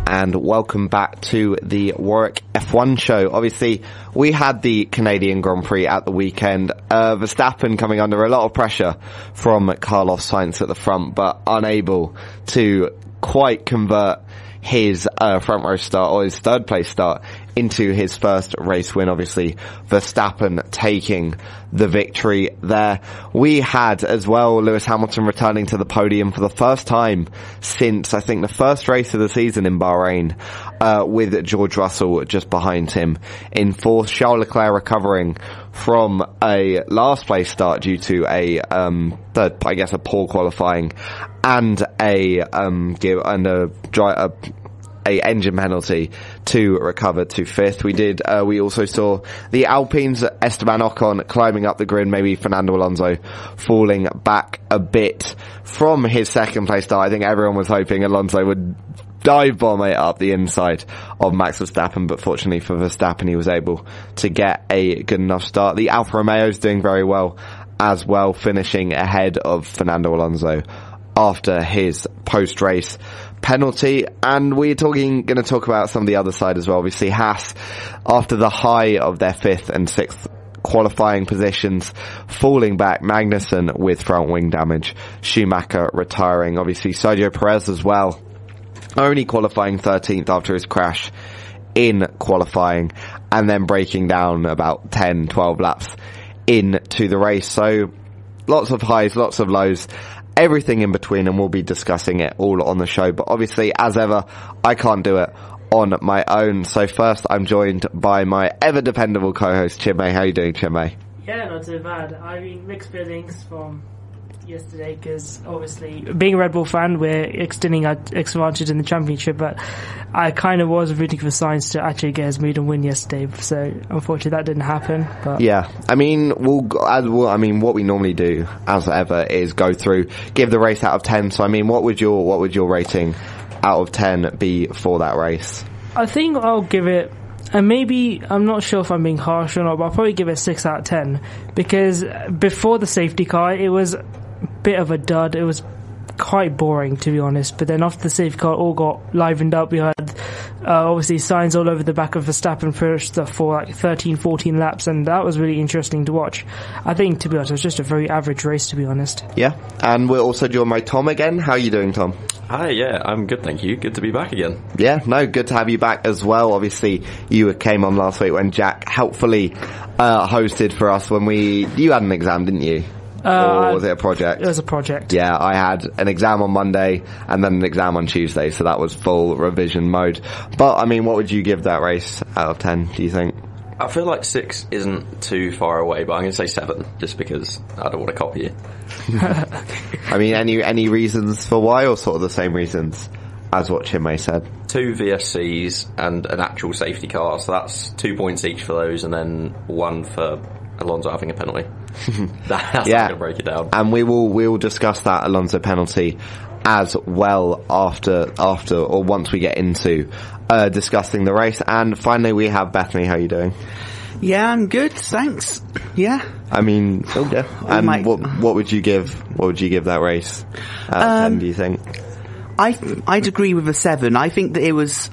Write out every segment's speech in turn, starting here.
And welcome back to the Warwick F1 show. Obviously, we had the Canadian Grand Prix at the weekend. Verstappen coming under a lot of pressure from Carlos Sainz at the front, but unable to quite convert his front row start, or his third place start, into his first race win. Obviously, Verstappen taking the victory there. We had as well Lewis Hamilton returning to the podium for the first time since, I think, the first race of the season in Bahrain, with George Russell just behind him in fourth. Charles Leclerc recovering from a last place start due to a poor qualifying and a engine penalty to recover to fifth. We also saw the Alpines, Esteban Ocon climbing up the grid, maybe Fernando Alonso falling back a bit from his second place start. I think everyone was hoping Alonso would dive bomb it up the inside of Max Verstappen, but fortunately for Verstappen, he was able to get a good enough start. The Alfa Romeo's doing very well as well, finishing ahead of Fernando Alonso after his post-race penalty. And we're going to talk about some of the other side as well. Obviously, Haas, after the high of their fifth and sixth qualifying positions, falling back. Magnussen with front wing damage. Schumacher retiring. Obviously, Sergio Perez as well, only qualifying 13th after his crash in qualifying, and then breaking down about 10, 12 laps into the race. So lots of highs, lots of lows, everything in between, and we'll be discussing it all on the show. But obviously, as ever, I can't do it on my own. So first, I'm joined by my ever-dependable co-host, Chinmay. How are you doing, Chinmay? Yeah, not too bad. I mean, mixed feelings from yesterday, because obviously, being a Red Bull fan, we're extending our advantage in the championship, but I kind of was rooting for Sainz to actually get his maiden win yesterday, so unfortunately that didn't happen. But yeah, I mean, what we normally do, as ever, is go through, give the race out of 10. So I mean, what would your rating out of 10 be for that race? I think I'll give it, and maybe, I'm not sure if I'm being harsh or not, but I'll probably give it 6 out of 10, because before the safety car, it was a bit of a dud. It was quite boring, to be honest, but then after the safety car, all got livened up. We had obviously signs all over the back of Verstappen for like 13-14 laps, and that was really interesting to watch. I think, to be honest, it was just a very average race, to be honest. Yeah, and we're also joined by Tom again. How are you doing, Tom? Hi, yeah, I'm good, thank you. Good to be back again. Yeah, no, good to have you back as well. Obviously, you came on last week when Jack helpfully hosted for us when you had an exam, didn't you? Or was it a project? It was a project. Yeah, I had an exam on Monday and then an exam on Tuesday, so that was full revision mode. But, I mean, what would you give that race out of 10, do you think? I feel like 6 isn't too far away, but I'm going to say 7, just because I don't want to copy you. I mean, any reasons for why, or sort of the same reasons as what Chinmay said? 2 VSCs and an actual safety car, so that's 2 points each for those, and then 1 for Alonso having a penalty. That's yeah, going to break it down. And we'll discuss that Alonso penalty as well after or once we get into discussing the race. And finally, we have Bethany. How are you doing? Yeah, I'm good, thanks. Yeah. I mean, yeah. And what would you give that race out of 10, do you think? I'd agree with a 7. I think that it was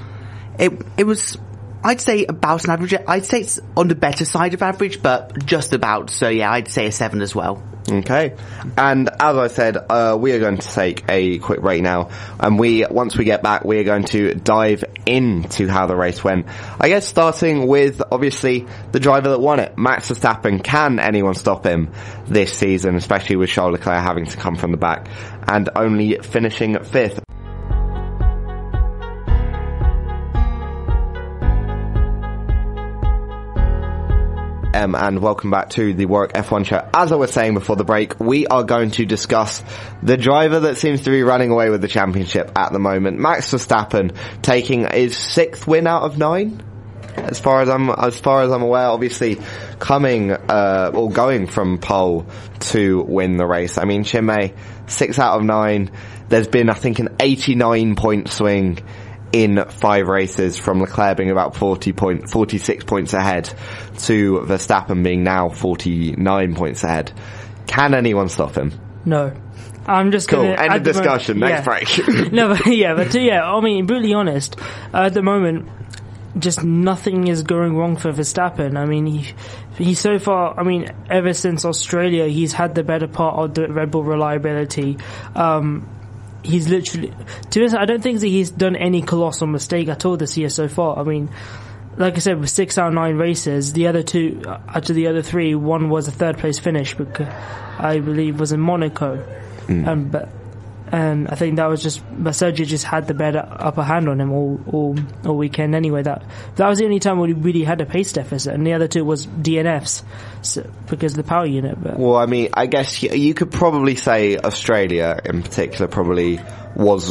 I'd say about an average. I'd say it's on the better side of average, but just about. So yeah, I'd say a 7 as well. Okay. And as I said, we are going to take a quick break now, and once we get back, we are going to dive into how the race went. I guess starting with, obviously, the driver that won it, Max Verstappen. Can anyone stop him this season, especially with Charles Leclerc having to come from the back and only finishing 5th? And welcome back to the Warwick F1 show. As I was saying before the break, we are going to discuss the driver that seems to be running away with the championship at the moment, Max Verstappen, taking his 6th win out of 9. As far as I'm aware, obviously going from pole to win the race. I mean, Chinmay, 6 out of 9. There's been, I think, an 89-point swing in 5 races, from Leclerc being about 46 points ahead to Verstappen being now 49 points ahead. Can anyone stop him? No. I'm just cool. gonna End of discussion. Next break. No, but I mean, brutally honest, at the moment, just nothing is going wrong for Verstappen. I mean, he so far, I mean, ever since Australia, he's had the better part of the Red Bull reliability. He's literally, to be honest, I don't think that he's done any colossal mistake at all this year so far. I mean, like I said, with 6 out of 9 races, the other 2, out of the other 3, one was a 3rd place finish, because I believe was in Monaco. And I think that was just, Sergio just had the better upper hand on him all weekend anyway. That was the only time when he really had a pace deficit, and the other 2 was DNFs, because of the power unit. But. Well, I mean, I guess you could probably say Australia in particular probably was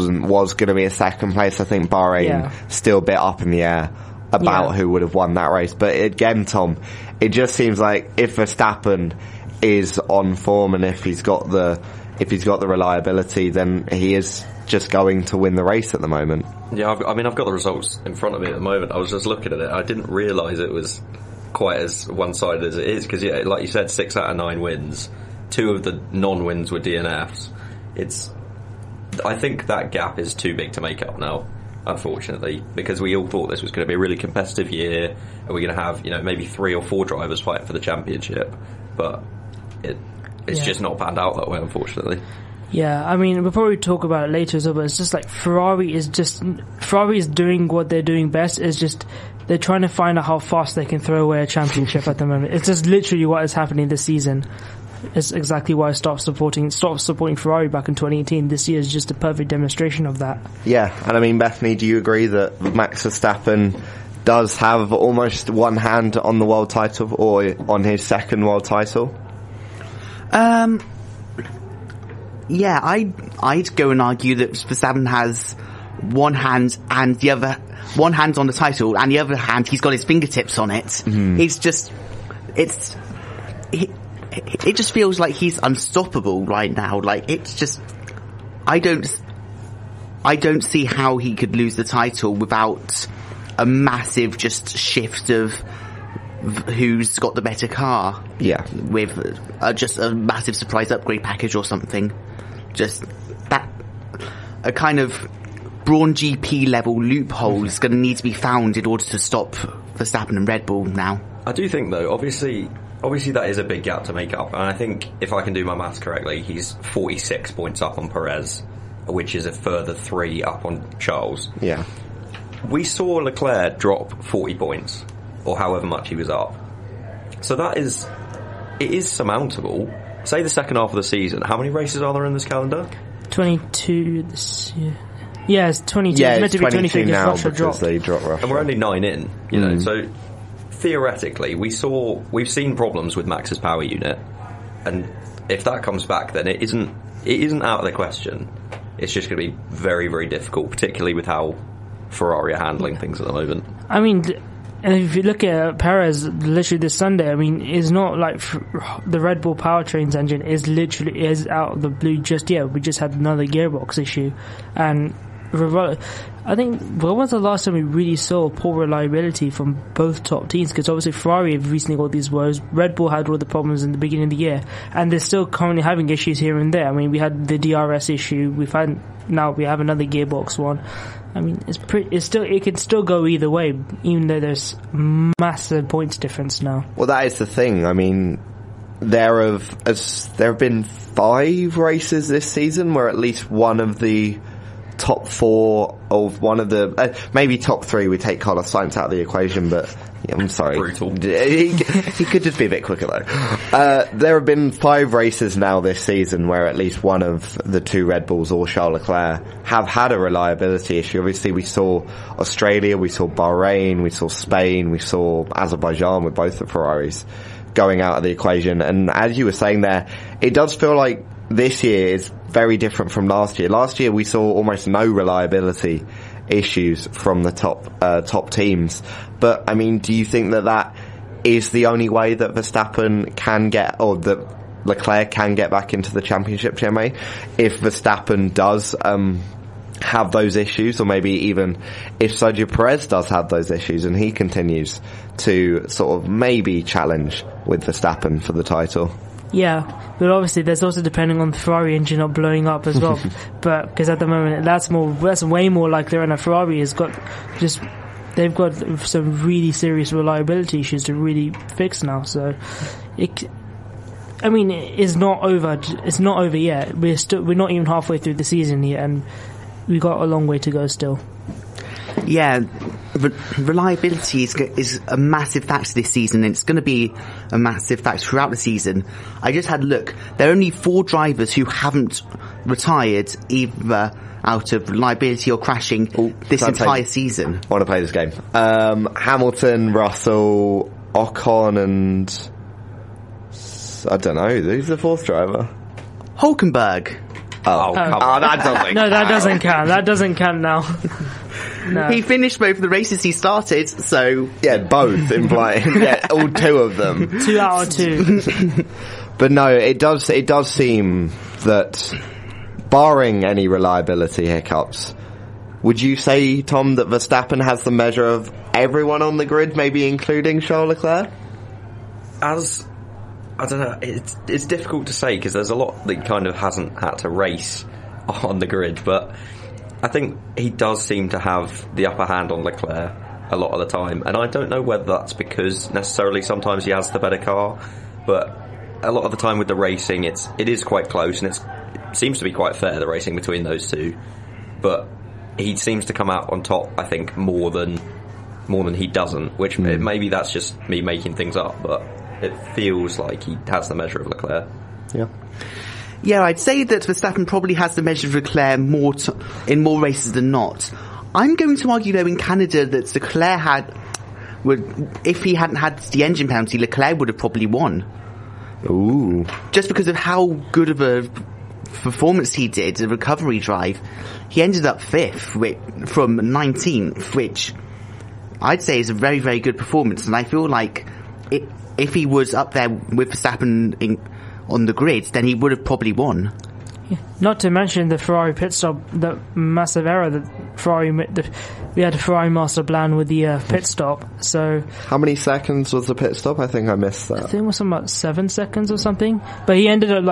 going to be a 2nd place. I think Bahrain still a bit up in the air about who would have won that race. But again, Tom, it just seems like if Verstappen is on form and if he's got the reliability, then he is just going to win the race at the moment. Yeah, I've got the results in front of me at the moment. I was just looking at it. I didn't realise it was quite as one-sided as it is, because, like you said, 6 out of 9 wins. 2 of the non-wins were DNFs. I think that gap is too big to make up now, unfortunately, because we all thought this was going to be a really competitive year, and we're going to have, maybe 3 or 4 drivers fighting for the championship, but it's just not panned out that way, unfortunately. Yeah, I mean, we'll probably talk about it later as well, but it's just like Ferrari is doing what they're doing best, is just they're trying to find out how fast they can throw away a championship at the moment. It's just literally what is happening this season. It's exactly why I stopped supporting Ferrari back in 2018. This year is just a perfect demonstration of that. Yeah, and I mean, Bethany, do you agree that Max Verstappen does have almost one hand on the world title, or on his 2nd world title? Yeah, I'd go and argue that Verstappen has one hand on the title, and the other hand he's got his fingertips on it. Mm-hmm. It just feels like he's unstoppable right now. Like, it's just, I don't see how he could lose the title without a massive just shift of who's got the better car. Yeah. With just a massive surprise upgrade package or something. Just that, a kind of Brawn GP level loophole is going to need to be found in order to stop Verstappen and Red Bull now. I do think, though, obviously that is a big gap to make up, and I think if I can do my maths correctly, he's 46 points up on Perez, which is a further 3 up on Charles. Yeah. We saw Leclerc drop 40 points, or however much he was up. So it is surmountable. Say the second half of the season, how many races are there in this calendar? 22 this year. Yeah, it's 22. Yeah, it's meant to be 23 now Russia because they dropped Russia. And we're only 9 in, you know, so theoretically we've seen problems with Max's power unit, and if that comes back, then it isn't out of the question. It's just going to be very, very difficult, particularly with how Ferrari are handling things at the moment. I mean, if you look at Perez, literally this Sunday, I mean, it's not like the Red Bull powertrains engine is out of the blue just yet. We just had another gearbox issue, and I think, when was the last time we really saw poor reliability from both top teams? Because obviously Ferrari have recently got these woes. Red Bull had all the problems in the beginning of the year, and they're still currently having issues here and there. I mean, we had the DRS issue. Now we have another gearbox one. I mean, it can still go either way, even though there's massive points difference now. Well, that is the thing. I mean, there have been 5 races this season where at least one of the top 4 of one of the maybe top 3, we take Carlos Sainz out of the equation, but yeah, I'm sorry, brutal. He could just be a bit quicker though. There have been 5 races now this season where at least one of the 2 Red Bulls or Charles Leclerc have had a reliability issue. Obviously we saw Australia, we saw Bahrain, we saw Spain, we saw Azerbaijan with both the Ferraris going out of the equation. And as you were saying there, it does feel like this year is very different from last year. Last year we saw almost no reliability issues from the top teams. But I mean, do you think that is the only way that Verstappen can get, or that Leclerc can get back into the championship, Chinmay? If Verstappen does have those issues, or maybe even if Sergio Perez does have those issues and he continues to sort of maybe challenge with Verstappen for the title? Yeah, but obviously there's also depending on the Ferrari engine not blowing up as well. But because at the moment that's way more likely, and a Ferrari has got they've got some really serious reliability issues to really fix now. So it's not over. It's not over yet. We're not even halfway through the season yet, and we got a long way to go still. Yeah, reliability is a massive factor this season, and it's going to be a massive factor throughout the season. I just had a look. There are only 4 drivers who haven't retired either out of reliability or crashing this entire season. I want to play this game. Hamilton, Russell, Ocon, and I don't know. Who's the 4th driver? Hulkenberg. Oh, come on. That doesn't count. No, that doesn't count. That doesn't count now. No. He finished both of the races he started, so... Yeah, both, implying. Yeah, all 2 of them. 2 out of 2. But no, it does seem that, barring any reliability hiccups, would you say, Tom, that Verstappen has the measure of everyone on the grid, maybe including Charles Leclerc? I don't know, it's difficult to say because there's a lot that kind of hasn't had to race on the grid, but I think he does seem to have the upper hand on Leclerc a lot of the time, and I don't know whether that's because necessarily sometimes he has the better car, but a lot of the time with the racing it is quite close, and it seems to be quite fair, the racing between those two, but he seems to come out on top, I think, more than he doesn't, which maybe that's just me making things up, but it feels like he has the measure of Leclerc. Yeah. Yeah, I'd say that Verstappen probably has the measure of Leclerc in more races than not. I'm going to argue, though, in Canada that Leclerc if he hadn't had the engine penalty, Leclerc would have probably won. Ooh. Just because of how good of a performance he did, the recovery drive. He ended up 5th from 19th, which I'd say is a very, very good performance, and I feel like if he was up there with Verstappen on the grid, then he would have probably won. Yeah. Not to mention the Ferrari pit stop, the massive error that we had a Ferrari master plan with the pit stop. So how many seconds was the pit stop? I think I missed that. I think it was something about 7 seconds or something. But he ended up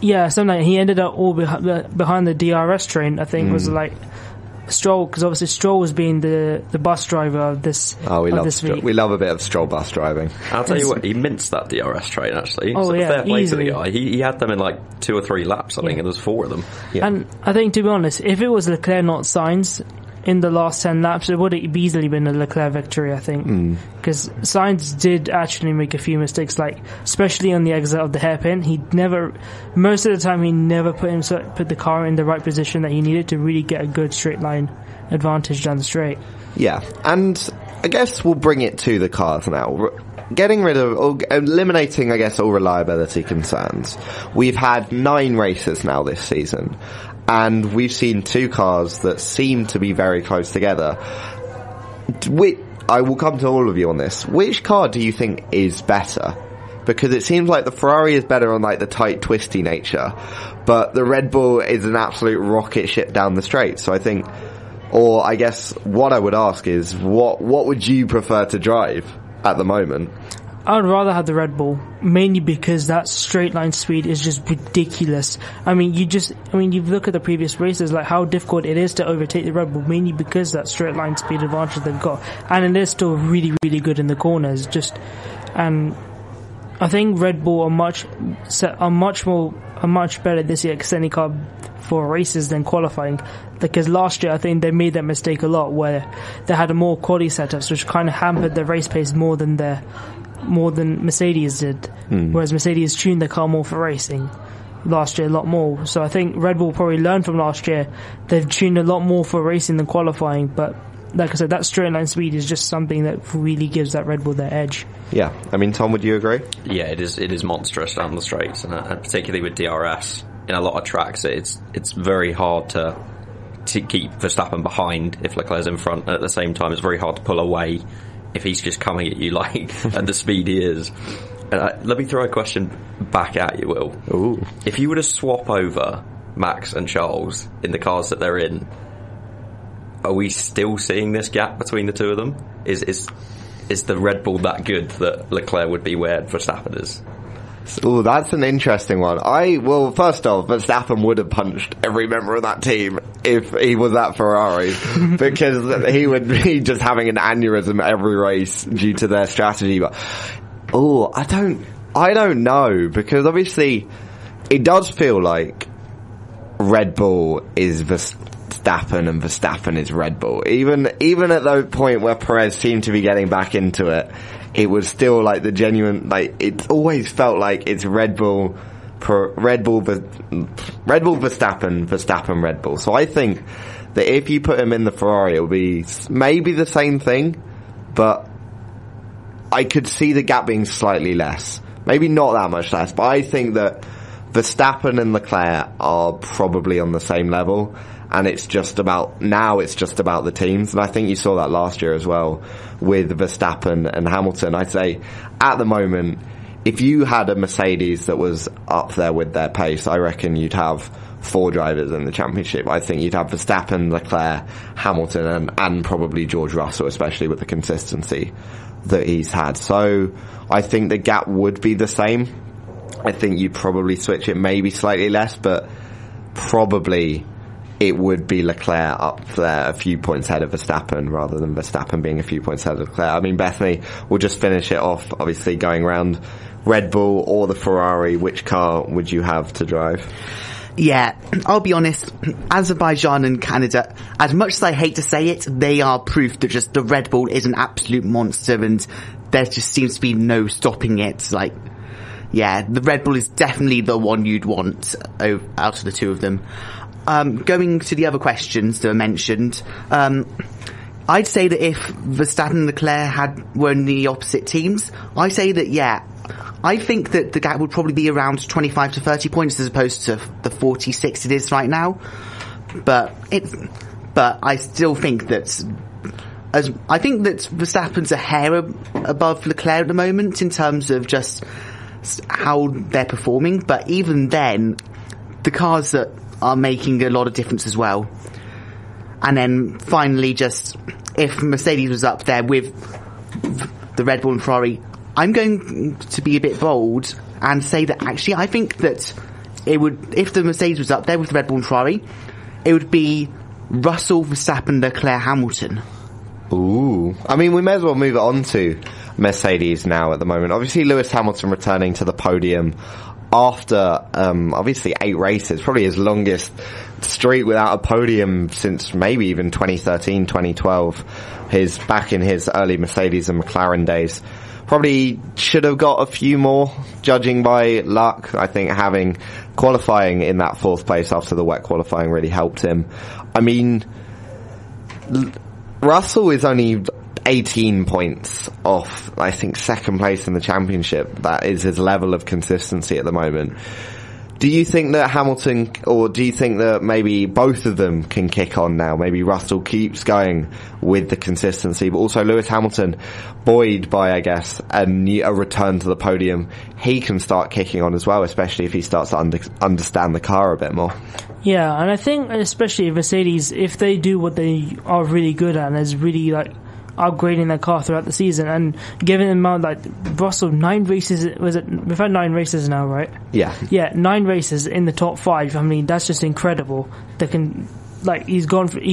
he ended up all behind the DRS train. I think was like Stroll, because obviously Stroll was being the bus driver of this. Oh, we love a bit of Stroll bus driving. I'll tell you what, he minced that DRS train actually. Oh, so yeah, fair play easily. to the guy. He had them in like 2 or 3 laps, I think, and there's 4 of them. Yeah. And I think, to be honest, if it was Leclerc not Sainz in the last 10 laps, it would have easily been a Leclerc victory, I think. Because Sainz did actually make a few mistakes, like especially on the exit of the hairpin. Most of the time, he never put the car in the right position that he needed to really get a good straight line advantage down the straight. Yeah, and I guess we'll bring it to the cars now. Getting rid of, or eliminating, I guess, all reliability concerns. We've had 9 races now this season, and we've seen 2 cars that seem to be very close together. I will come to all of you on this. Which car do you think is better? Because it seems like the Ferrari is better on like the tight, twisty nature, but the Red Bull is an absolute rocket ship down the straight. So I think, or I guess what I would ask is, what would you prefer to drive at the moment? I would rather have the Red Bull, mainly because that straight line speed is just ridiculous. I mean, you look at the previous races, like how difficult it is to overtake the Red Bull, mainly because that straight line speed advantage they've got, and it is still really, really good in the corners. And I think Red Bull are much better this year extending car for races than qualifying, because last year I think they made that mistake a lot, where they had a more quality setups, which kind of hampered the race pace more than Mercedes did. Whereas Mercedes tuned their car more for racing last year a lot more. So I think Red Bull probably learned from last year. They've tuned a lot more for racing than qualifying, but like I said, that straight line speed is just something that really gives that Red Bull their edge. Yeah, I mean, Tom, would you agree? Yeah, it is monstrous down the straights, and particularly with DRS in a lot of tracks, it's very hard to keep Verstappen behind if Leclerc's in front, and at the same time, it's very hard to pull away if he's just coming at you like at the speed he is. And let me throw a question back at you, Will. Ooh. If you were to swap over Max and Charles in the cars that they're in, are we still seeing this gap between the two of them? Is the Red Bull that good that Leclerc would be where Verstappen is? Oh, that's an interesting one. Well, first off, Verstappen would have punched every member of that team if he was at Ferrari, because he would be just having an aneurysm every race due to their strategy. But I don't know, because obviously it does feel like Red Bull is Verstappen and Verstappen is Red Bull. Even at the point where Perez seemed to be getting back into it, it was still like the genuine, like, it always felt like it's Red Bull, Verstappen, Red Bull. So I think that if you put him in the Ferrari, it will be maybe the same thing, but I could see the gap being slightly less. Maybe not that much less, but I think that Verstappen and Leclerc are probably on the same level, and it's just about the teams. And I think you saw that last year as well with Verstappen and Hamilton. I'd say at the moment, if you had a Mercedes that was up there with their pace, I reckon you'd have 4 drivers in the championship. I think you'd have Verstappen, Leclerc, Hamilton, and probably George Russell, especially with the consistency that he's had. So I think the gap would be the same. I think you'd probably switch it maybe slightly less, but probably it would be Leclerc up there a few points ahead of Verstappen, rather than Verstappen being a few points ahead of Leclerc. I mean, Bethany, we'll just finish it off, obviously going around Red Bull or the Ferrari. Which car would you have to drive? Yeah, I'll be honest, Azerbaijan and Canada, as much as I hate to say it, they are proof that just the Red Bull is an absolute monster, and there just seems to be no stopping it. Like, yeah, the Red Bull is definitely the one you'd want out of the two of them. Going to the other questions that were mentioned, I'd say that if Verstappen and Leclerc were in the opposite teams, I say that, yeah, I think that the gap would probably be around 25 to 30 points as opposed to the 46 it is right now. But I still think that I think that Verstappen's a hair above Leclerc at the moment in terms of just how they're performing. But even then, the cars that are making a lot of difference as well. And then finally, just if Mercedes was up there with the Red Bull and Ferrari, I'm going to be a bit bold and say that actually I think that it would, if the Mercedes was up there with Red Bull and Ferrari, it would be Russell, Verstappen, Leclerc, Hamilton. Ooh. I mean, we may as well move on to Mercedes now at the moment. Obviously, Lewis Hamilton returning to the podium after, obviously 8 races, probably his longest streak without a podium since maybe even 2013, 2012, back in his early Mercedes and McLaren days. Probably should have got a few more, judging by luck. I think having qualifying in that 4th place after the wet qualifying really helped him. I mean, Russell is only 18 points off, I think, 2nd place in the championship. That is his level of consistency at the moment. Do you think that Hamilton, or do you think that maybe both of them can kick on now? Maybe Russell keeps going with the consistency, but also Lewis Hamilton, buoyed by, I guess, a return to the podium, he can start kicking on as well, especially if he starts to understand the car a bit more. Yeah, and I think especially Mercedes, if they do what they are really good at, and is really like upgrading their car throughout the season, and giving them out, like, Russell, 9 races, we've had 9 races now, right? Yeah, 9 races in the top 5. I mean, that's just incredible. They can, like, he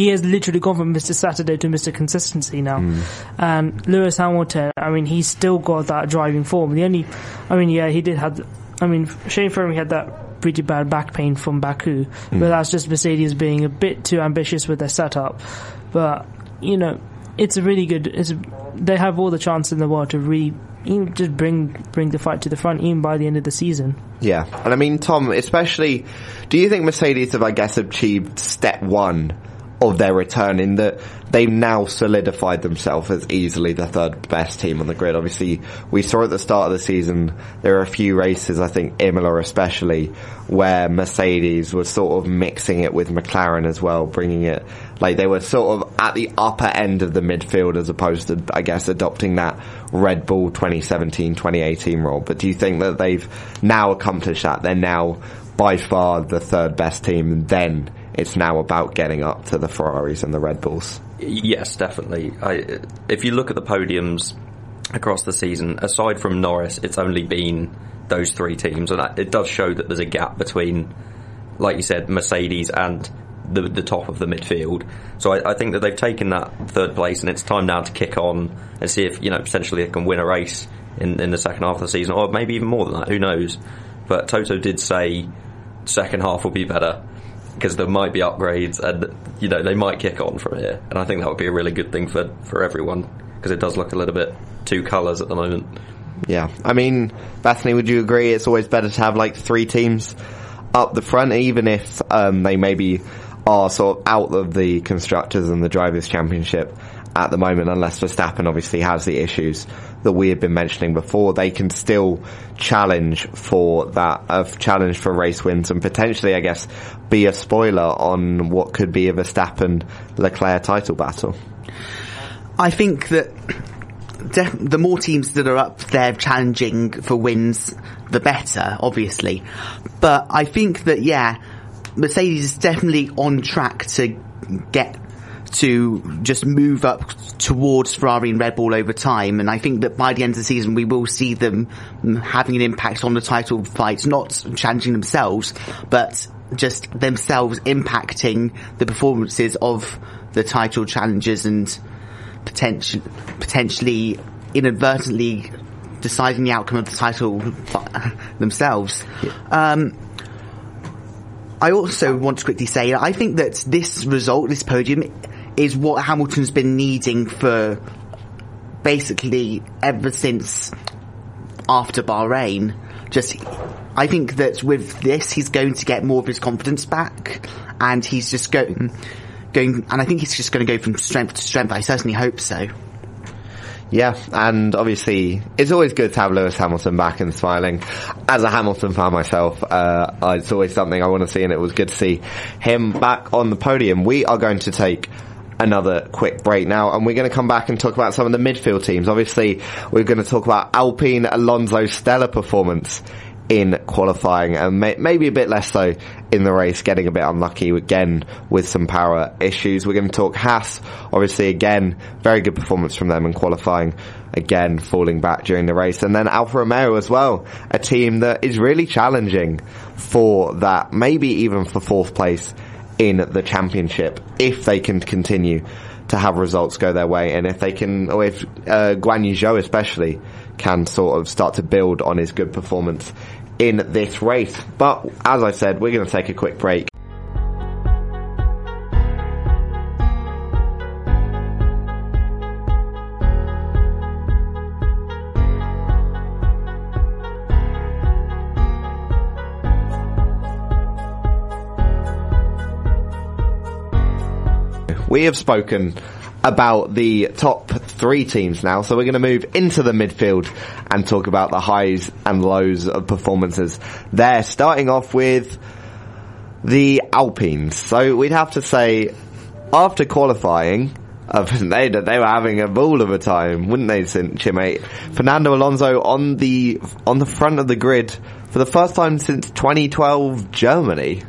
has literally gone from Mr. Saturday to Mr. Consistency now. And Lewis Hamilton, I mean, he's still got that driving form. Shane Ferrari had that pretty bad back pain from Baku, but that's just Mercedes being a bit too ambitious with their setup. But, you know, it's a really good. They have all the chance in the world to just bring the fight to the front, even by the end of the season. Yeah, and I mean, Tom, especially, do you think Mercedes have, I guess, achieved step 1 of their return in that they've now solidified themselves as easily the 3rd best team on the grid? Obviously, we saw at the start of the season there are a few races, I think Imola especially, where Mercedes was sort of mixing it with McLaren as well, bringing it, like, they were sort of at the upper end of the midfield as opposed to, I guess, adopting that Red Bull 2017, 2018 role. But do you think that they've now accomplished that? They're now by far the 3rd best team, and then it's now about getting up to the Ferraris and the Red Bulls? Yes, definitely. If you look at the podiums across the season, aside from Norris, it's only been those three teams, and it does show that there's a gap between, like you said, Mercedes and the top of the midfield. So I think that they've taken that third place, and it's time now to kick on and see if, potentially they can win a race in the second half of the season, or maybe even more than that, who knows. But Toto did say second half will be better, because there might be upgrades, and they might kick on from here, and I think that would be a really good thing for everyone, because it does look a little bit two colours at the moment. Yeah, I mean, Bethany, would you agree it's always better to have like three teams up the front, even if they maybe are sort of out of the Constructors and the Drivers' Championship at the moment, unless Verstappen obviously has the issues that we have been mentioning before? They can still challenge for race wins, and potentially, I guess, be a spoiler on what could be a Verstappen-Leclerc title battle. I think that the more teams that are up there challenging for wins, the better, obviously. But I think that, Mercedes is definitely on track to get to just move up towards Ferrari and Red Bull over time, and I think that by the end of the season we will see them having an impact on the title fight, not challenging themselves, but just themselves impacting the performances of the title challenges and potentially inadvertently deciding the outcome of the title themselves. I also want to quickly say, I think that this result, this podium, is what Hamilton's been needing for basically ever since after Bahrain. I think that with this, he's going to get more of his confidence back, and he's just going, and I think he's just going to go from strength to strength. I certainly hope so. Yeah, and obviously it's always good to have Lewis Hamilton back and smiling. As a Hamilton fan myself, it's always something I want to see, and it was good to see him back on the podium. We are going to take another quick break now, and we're going to come back and talk about some of the midfield teams. Obviously, we're going to talk about Alpine Alonso's stellar performance in qualifying, and maybe a bit less so in the race, getting a bit unlucky again with some power issues. We're going to talk Haas, obviously again, very good performance from them in qualifying, again falling back during the race, and then Alfa Romeo as well, a team that is really challenging for that, maybe even for fourth place in the championship, if they can continue to have results go their way, and if they can, or if Guan Yu Zhou especially can sort of start to build on his good performance in this race. But as I said, we're going to take a quick break. We have spoken about the top three teams now, so we're going to move into the midfield and talk about the highs and lows of performances there, starting off with the Alpines. So we'd have to say, after qualifying, they were having a ball of a time, wouldn't they, Chinmay? Fernando Alonso on the front of the grid for the first time since 2012 Germany.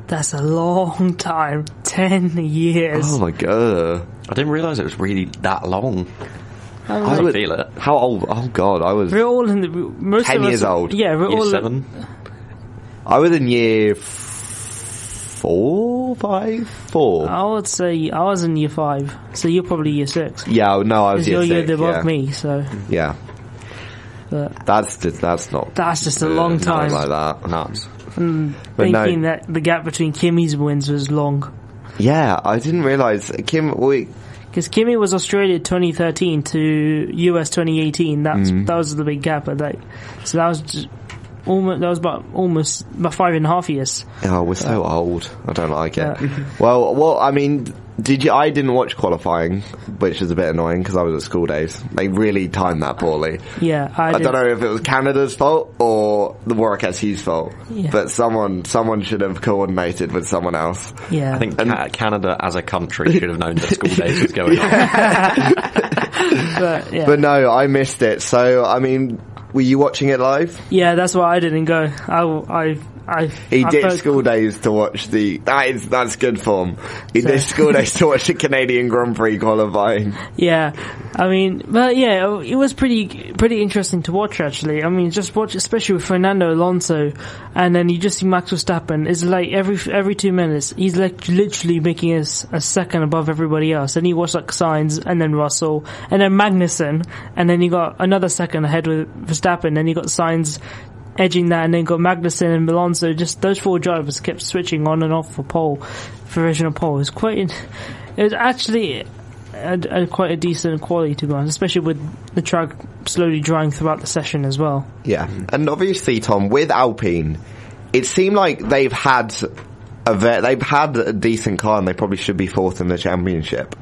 That's a long time. 10 years. Oh my god. I didn't realise it was really that long. I didn't feel it. How old? Oh god, I was... We're all in the... Most 10 of us, years old. Yeah, we're Year all... 7? I was in year 4, 5, 4. I would say I was in year 5, so you're probably year 6. Yeah, no, I was year 6. You're above me, so... Yeah. But That's just a long time. Like that. Nuts. Thinking that the gap between Kimi's wins was long. Yeah, I didn't realise Because Kimi was Australia 2013 to US 2018. That was the big gap. So that was just about 5.5 years. Oh, we're so old. I don't like it. Well, I mean, I didn't watch qualifying, which is a bit annoying because I was at school days. They really timed that poorly. Yeah, I don't know if it was Canada's fault or the Warwick SU's fault, but someone should have coordinated with someone else. Yeah, I think Canada as a country should have known that school days was going on. But no, I missed it. So, I mean, were you watching it live? Yeah, that's why I didn't go. I He did school days to watch that's good form. He did school days to watch the Canadian Grand Prix qualifying. Yeah, I mean, but yeah, it was pretty interesting to watch actually. I mean, just watch, especially with Fernando Alonso, and then you just see Max Verstappen. It's like every 2 minutes, he's like literally making us a second above everybody else. And you watch like Sainz, and then Russell, and then Magnussen, and then you got another second ahead with Verstappen. Then you got Sainz edging that, and then got Magnussen and Alonso. Just those 4 drivers kept switching on and off for original pole. It was actually quite a decent quality, to be honest, especially with the track slowly drying throughout the session as well. Yeah, and obviously, Tom, with Alpine, it seemed like they've had a decent car, and they probably should be 4th in the championship,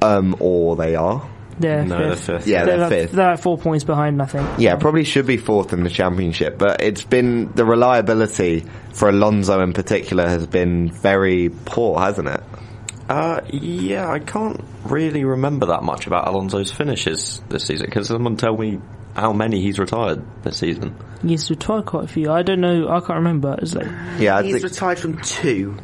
or they are. They're 5th. Yeah, they're 5th. They're 4 points behind, I think. Yeah, probably should be 4th in the championship, but it's been, the reliability for Alonso in particular has been very poor, hasn't it? Yeah, I can't really remember that much about Alonso's finishes this season. Can someone tell me how many he's retired this season? He's retired quite a few. I don't know. I can't remember. It's like, yeah, he's retired from 2.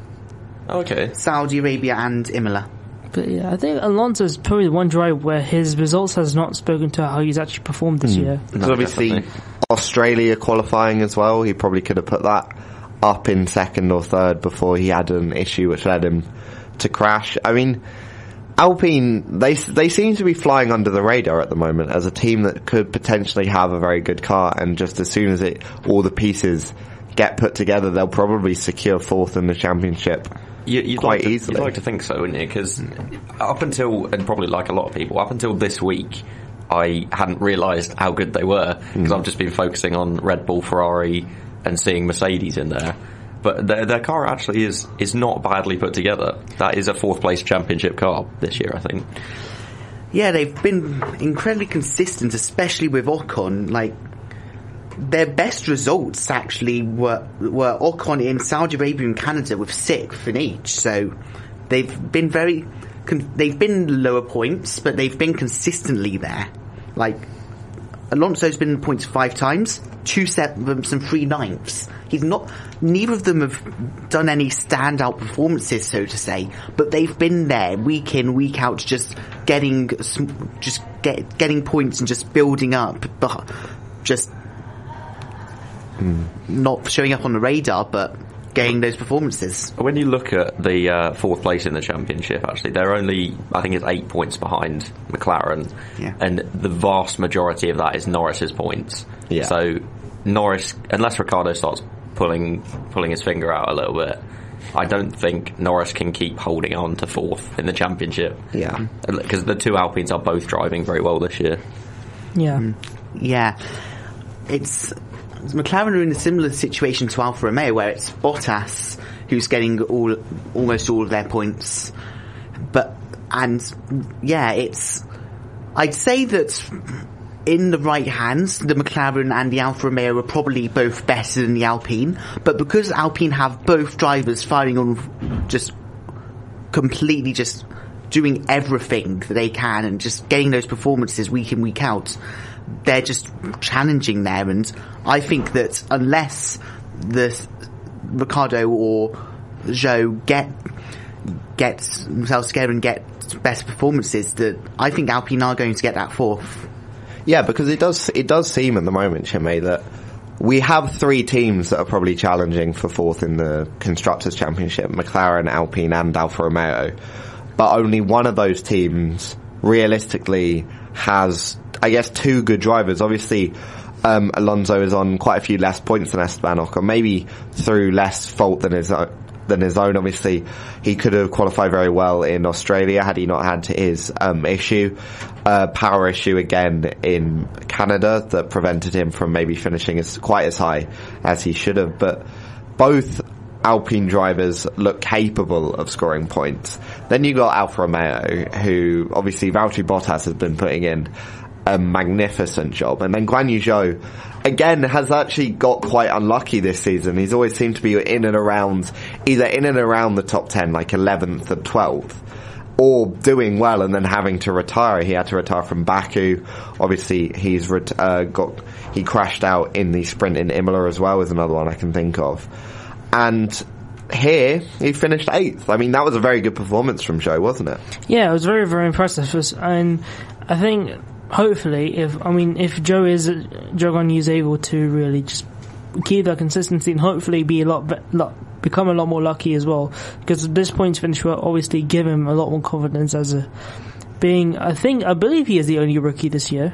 Okay. Saudi Arabia and Imola. but yeah, I think Alonso is probably the one driver where his results has not spoken to how he's actually performed this year. Because obviously definitely. Australia qualifying as well, he probably could have put that up in 2nd or 3rd before he had an issue which led him to crash. I mean, Alpine, they seem to be flying under the radar at the moment as a team that could potentially have a very good car, and just as soon as all the pieces get put together, they'll probably secure 4th in the championship. You'd quite like easily. You'd like to think so, wouldn't you? Because up until, and probably like a lot of people, up until this week, I hadn't realised how good they were, because I've just been focusing on Red Bull, Ferrari, and seeing Mercedes in there. But their car actually is not badly put together. That is a 4th place championship car this year, I think. Yeah, they've been incredibly consistent, especially with Ocon. Like, their best results actually were Ocon in Saudi Arabia and Canada with 6th in each. So they've been they've been lower points, but they've been consistently there. Like, Alonso's been in points 5 times, 2 7ths and 3 9ths. Neither of them have done any standout performances, so to say, but they've been there week in, week out, just getting points and just building up, but just not showing up on the radar, but getting those performances. When you look at the 4th place in the championship, actually, they're only, I think it's 8 points behind McLaren, and the vast majority of that is Norris's points. Yeah. So Norris, unless Ricciardo starts pulling his finger out a little bit, I don't think Norris can keep holding on to 4th in the championship. Yeah. Because the 2 Alpines are both driving very well this year. Yeah. Yeah. McLaren are in a similar situation to Alfa Romeo, where it's Bottas who's getting almost all of their points. I'd say that in the right hands, the McLaren and the Alfa Romeo are probably both better than the Alpine, but because Alpine have both drivers firing on just completely just doing everything that they can and just getting those performances week in, week out, they're just challenging there. And I think that unless Ricciardo or Zhou get themselves together and get better performances, that I think Alpine are going to get that 4th. Yeah, because it does seem at the moment, Chinmay, that we have 3 teams that are probably challenging for 4th in the Constructors' Championship, McLaren, Alpine and Alfa Romeo, but only one of those teams realistically has, I guess, 2 good drivers. Obviously, Alonso is on quite a few less points than Esteban Ocon, maybe through less fault than his own. Obviously, he could have qualified very well in Australia had he not had his power issue again in Canada that prevented him from maybe finishing quite as high as he should have. But both Alpine drivers look capable of scoring points. Then you got Alfa Romeo, who obviously Valtteri Bottas has been putting in a magnificent job, and then Guan Yu Zhou again has actually got quite unlucky this season. He's always seemed to be either in and around the top 10, like 11th and 12th, or doing well and then having to retire. He had to retire from Baku. Obviously, he crashed out in the sprint in Imola as well, is another one I can think of. and here he finished 8th. I mean, that was a very good performance from Zhou, wasn't it? Yeah, it was very, very impressive. And I think, hopefully, if Zhou Guanyu is able to really just keep that consistency and hopefully be become a lot more lucky as well, because this points finish will obviously give him a lot more confidence as I believe he is the only rookie this year.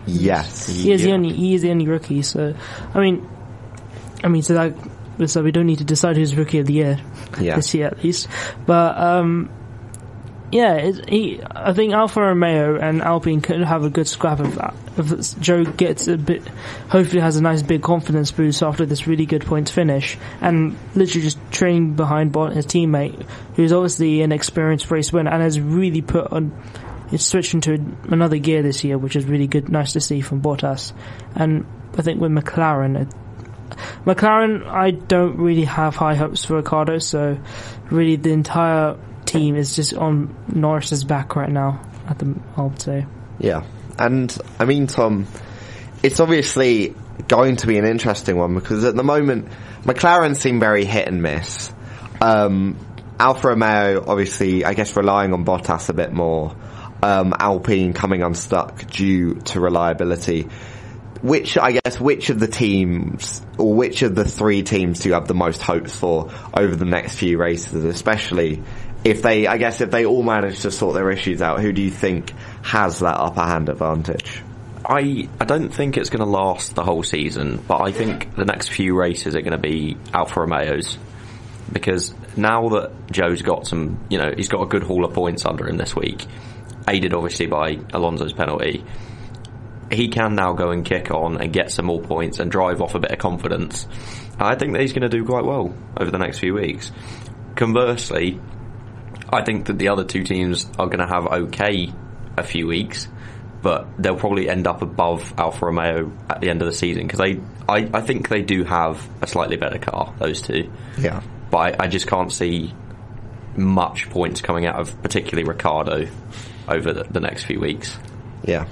Yes. He is the only rookie, so so we don't need to decide who's rookie of the year this year at least. But I think Alfa Romeo and Alpine could have a good scrap of that. If Zhou gets hopefully has a nice big confidence boost after this really good points finish, and literally just training behind his teammate, who's obviously an experienced race winner and has really it's switched into another gear this year, which is really good, nice to see from Bottas. And I think with McLaren, I don't really have high hopes for Ricciardo, so really the entire team is just on Norris's back right now, I would say. Yeah. And, I mean, Tom, it's obviously going to be an interesting one, because at the moment, McLaren seem very hit and miss. Alfa Romeo, obviously, I guess relying on Bottas a bit more. Alpine coming unstuck due to reliability. Which of the teams, or which of the 3 teams do you have the most hopes for over the next few races, especially if they all manage to sort their issues out? Who do you think has that upper hand advantage? I don't think it's going to last the whole season, but I think the next few races are going to be Alfa Romeo's, because now that Zhou's got he's got a good haul of points under him this week, aided obviously by Alonso's penalty, he can now go and kick on and get some more points and drive off a bit of confidence. I think that he's going to do quite well over the next few weeks. Conversely, I think that the other 2 teams are going to have a few weeks, but they'll probably end up above Alfa Romeo at the end of the season, because I think they do have a slightly better car, those 2. Yeah. But I just can't see much points coming out of particularly Ricciardo over the next few weeks. Yeah.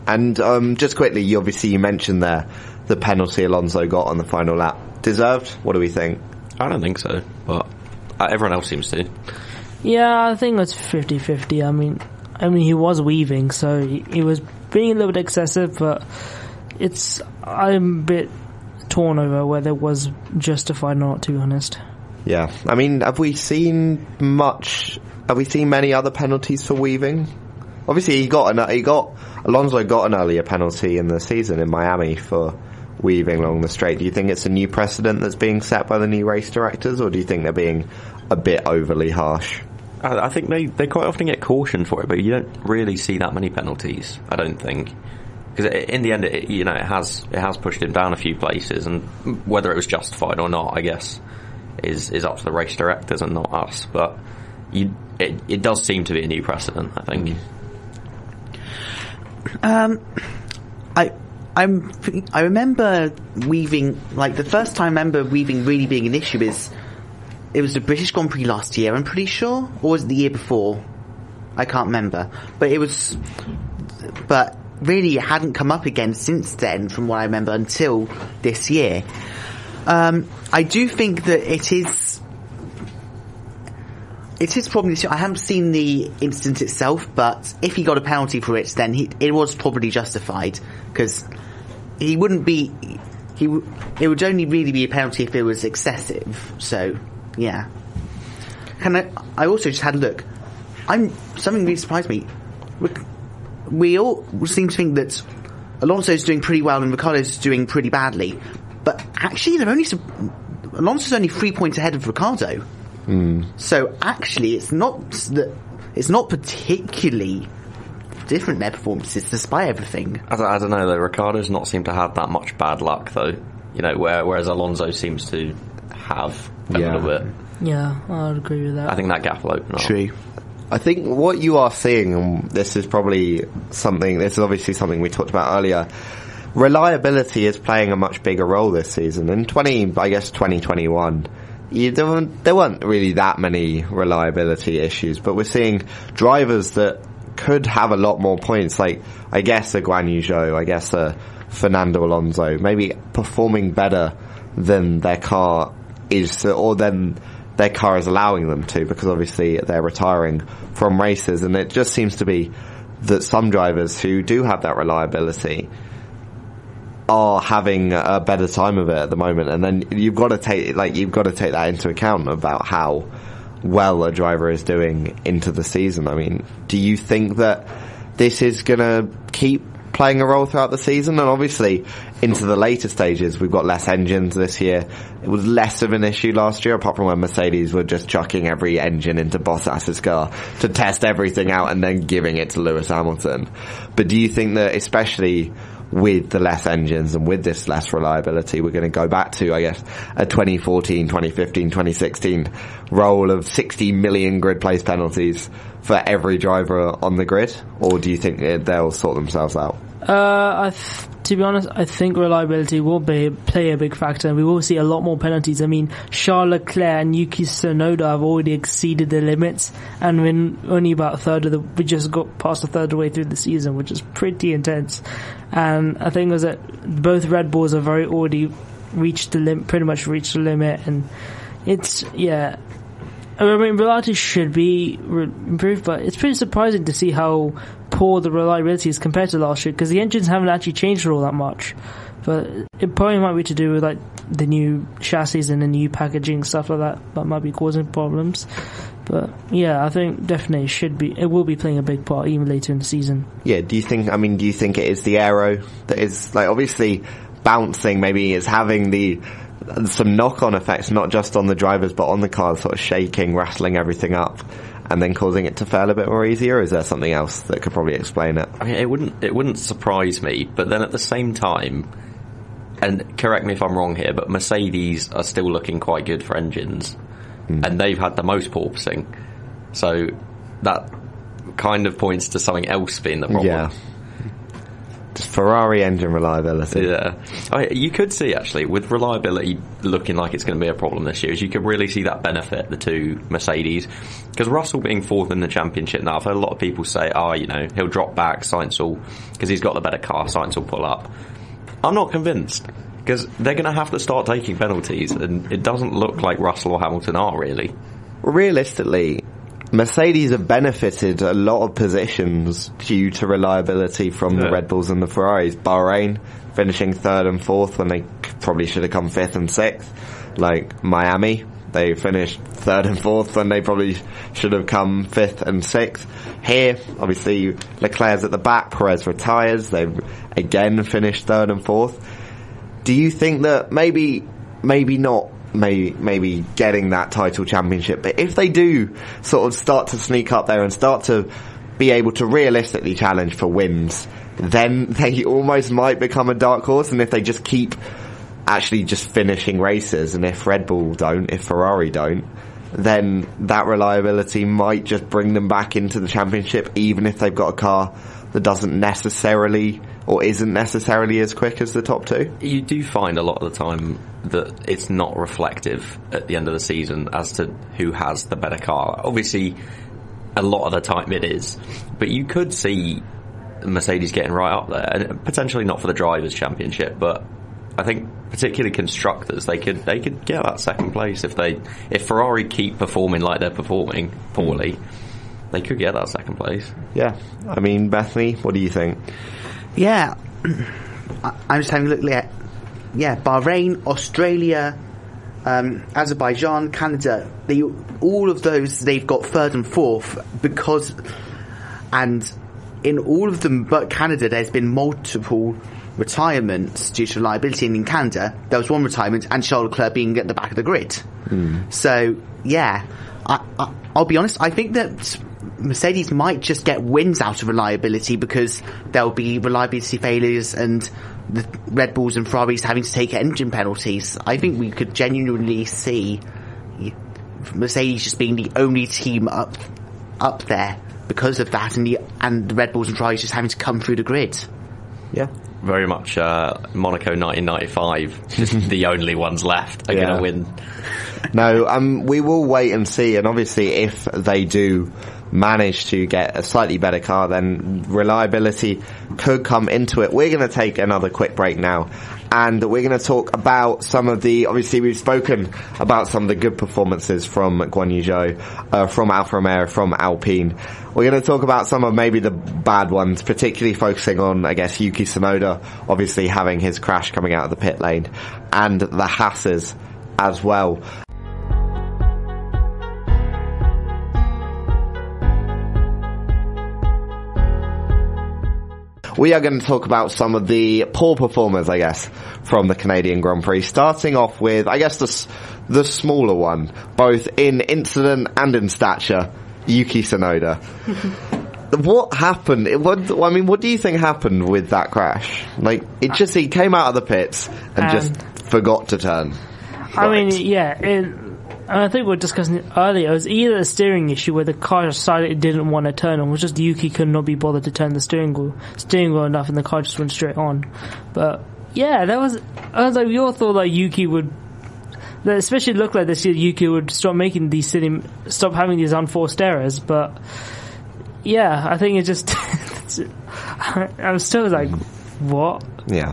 And just quickly, you mentioned there the penalty Alonso got on the final lap. Deserved? What do we think? I don't think so, but everyone else seems to. Yeah, I think it's 50-50. I mean, he was weaving, so he was being a little bit excessive, but I'm a bit torn over whether it was justified or not, to be honest. Yeah. I mean, have we seen many other penalties for weaving? Obviously, Alonso got an earlier penalty in the season in Miami for weaving along the straight. Do you think it's a new precedent that's being set by the new race directors, or do you think they're being a bit overly harsh? I think they quite often get cautioned for it, but you don't really see that many penalties, I don't think. Because in the end, it has pushed him down a few places, and whether it was justified or not, I guess, is up to the race directors and not us. But it does seem to be a new precedent, I think. I remember weaving, like the first time I remember weaving really being an issue it was the British Grand Prix last year, I'm pretty sure, or was it the year before? I can't remember. But really it hadn't come up again since then, from what I remember, until this year. I do think that it is probably, I haven't seen the incident itself, but if he got a penalty for it, then it was probably justified, because it would only really be a penalty if it was excessive. So yeah. I also just had a look. Something really surprised me. We all seem to think that Alonso's doing pretty well and Ricciardo's doing pretty badly, but actually Alonso's only 3 points ahead of Ricciardo. So actually, it's not particularly different, their performances, despite everything. I don't know though. Ricciardo's not seemed to have that much bad luck though. Whereas Alonso seems to have a little bit. Yeah, I would agree with that. I think that gap will open up. True. I think what you are seeing, and this is obviously something we talked about earlier, reliability is playing a much bigger role this season. In 2021, there weren't really that many reliability issues, but we're seeing drivers that could have a lot more points, like I guess a Guan Yu Zhou, I guess a Fernando Alonso, maybe performing better than their car or then their car is allowing them to, because obviously they're retiring from races, and it just seems to be that some drivers who do have that reliability are having a better time of it at the moment. And then you've got to take that into account about how well a driver is doing into the season. I mean, do you think that this is going to keep playing a role throughout the season? And obviously into the later stages, we've got less engines this year. It was less of an issue last year, apart from when Mercedes were just chucking every engine into Bottas's car to test everything out and then giving it to Lewis Hamilton. But do you think that, especially with the less engines and with this less reliability, we're going to go back to, I guess, a 2014, 2015, 2016 role of 60 million grid place penalties for every driver on the grid? Or do you think they'll sort themselves out? To be honest, I think reliability will play a big factor, and we will see a lot more penalties. I mean, Charles Leclerc and Yuki Tsunoda have already exceeded the limits, and we're only about we just got past a third of the way through the season, which is pretty intense. And I think it was that both Red Bulls have already reached the limit, pretty much reached the limit, and it's, yeah. I mean, reliability should be improved, but it's pretty surprising to see how poor the reliability is compared to last year, because the engines haven't actually changed all that much. But it probably might be to do with like the new chassis and the new packaging, stuff like that might be causing problems. But yeah, I think definitely it will be playing a big part even later in the season. Yeah, do you think it is the aero that is, like, obviously bouncing maybe is having some knock-on effects, not just on the drivers but on the car, sort of shaking, rattling everything up, and then causing it to fail a bit more easier? Or is there something else that could probably explain it? I mean, it wouldn't surprise me, but then at the same time, and correct me if I'm wrong here, but Mercedes are still looking quite good for engines, and they've had the most porpoising, so that kind of points to something else being the problem. Yeah. Just Ferrari engine reliability. Yeah. You could see, actually, with reliability looking like it's going to be a problem this year, is you could really see that benefit the two Mercedes. Because Russell being fourth in the championship now, I've heard a lot of people say, he'll drop back, Sainz will, because he's got the better car, Sainz will pull up. I'm not convinced, because they're going to have to start taking penalties, and it doesn't look like Russell or Hamilton are, really. Realistically, Mercedes have benefited a lot of positions due to reliability from the Red Bulls and the Ferraris. Bahrain finishing third and fourth when they probably should have come fifth and sixth. Like Miami, they finished third and fourth when they probably should have come fifth and sixth. Here, obviously, Leclerc's at the back, Perez retires, they've again finished third and fourth. Do you think that maybe getting that title championship, but if they do sort of start to sneak up there and start to be able to realistically challenge for wins, then they almost might become a dark horse? And if they just keep actually just finishing races, and if Red Bull don't, if Ferrari don't, then that reliability might just bring them back into the championship, even if they've got a car that doesn't necessarily or isn't necessarily as quick as the top two. You do find a lot of the time that it's not reflective at the end of the season as to who has the better car. Obviously, a lot of the time it is, but you could see Mercedes getting right up there, and potentially not for the Drivers' Championship, but I think particularly constructors, they could get that second place if Ferrari keep performing like they're performing poorly. They could get that second place. Yeah, I mean, Bethany, what do you think? Yeah, I'm just having a look at Bahrain, Australia, Azerbaijan, Canada. All of those, they've got third and fourth and in all of them but Canada, there's been multiple retirements due to reliability, and in Canada there was one retirement and Charles Leclerc being at the back of the grid. So yeah, I'll be honest, I think that Mercedes might just get wins out of reliability, because there'll be reliability failures and the Red Bulls and Ferraris having to take engine penalties. I think we could genuinely see Mercedes just being the only team up there because of that, and the Red Bulls and Ferraris just having to come through the grid. Yeah. Very much Monaco 1995, just the only ones left are going to win. No, we will wait and see, and obviously if they do manage to get a slightly better car, then reliability could come into it. We're going to take another quick break now, and we're going to talk about some of the, obviously we've spoken about some of the good performances from Guan Yu Zhou, from Alfa Romeo, from Alpine. We're going to talk about some of maybe the bad ones, particularly focusing on, I guess, Yuki Tsunoda, obviously having his crash coming out of the pit lane, and the Haas's as well. We are going to talk about some of the poor performers, I guess, from the Canadian Grand Prix, starting off with, I guess, the smaller one, both in incident and in stature, Yuki Tsunoda. What happened? What do you think happened with that crash? Like, he came out of the pits and just forgot to turn. I think we were discussing it earlier. It was either a steering issue where the car decided it didn't want to turn, or it was just Yuki could not be bothered to turn the steering wheel enough, and the car just went straight on. But yeah, I was like, we all thought like Yuki would, that especially looked like this year, Yuki would stop having these unforced errors. But yeah, I think it just I'm still like, what? Yeah.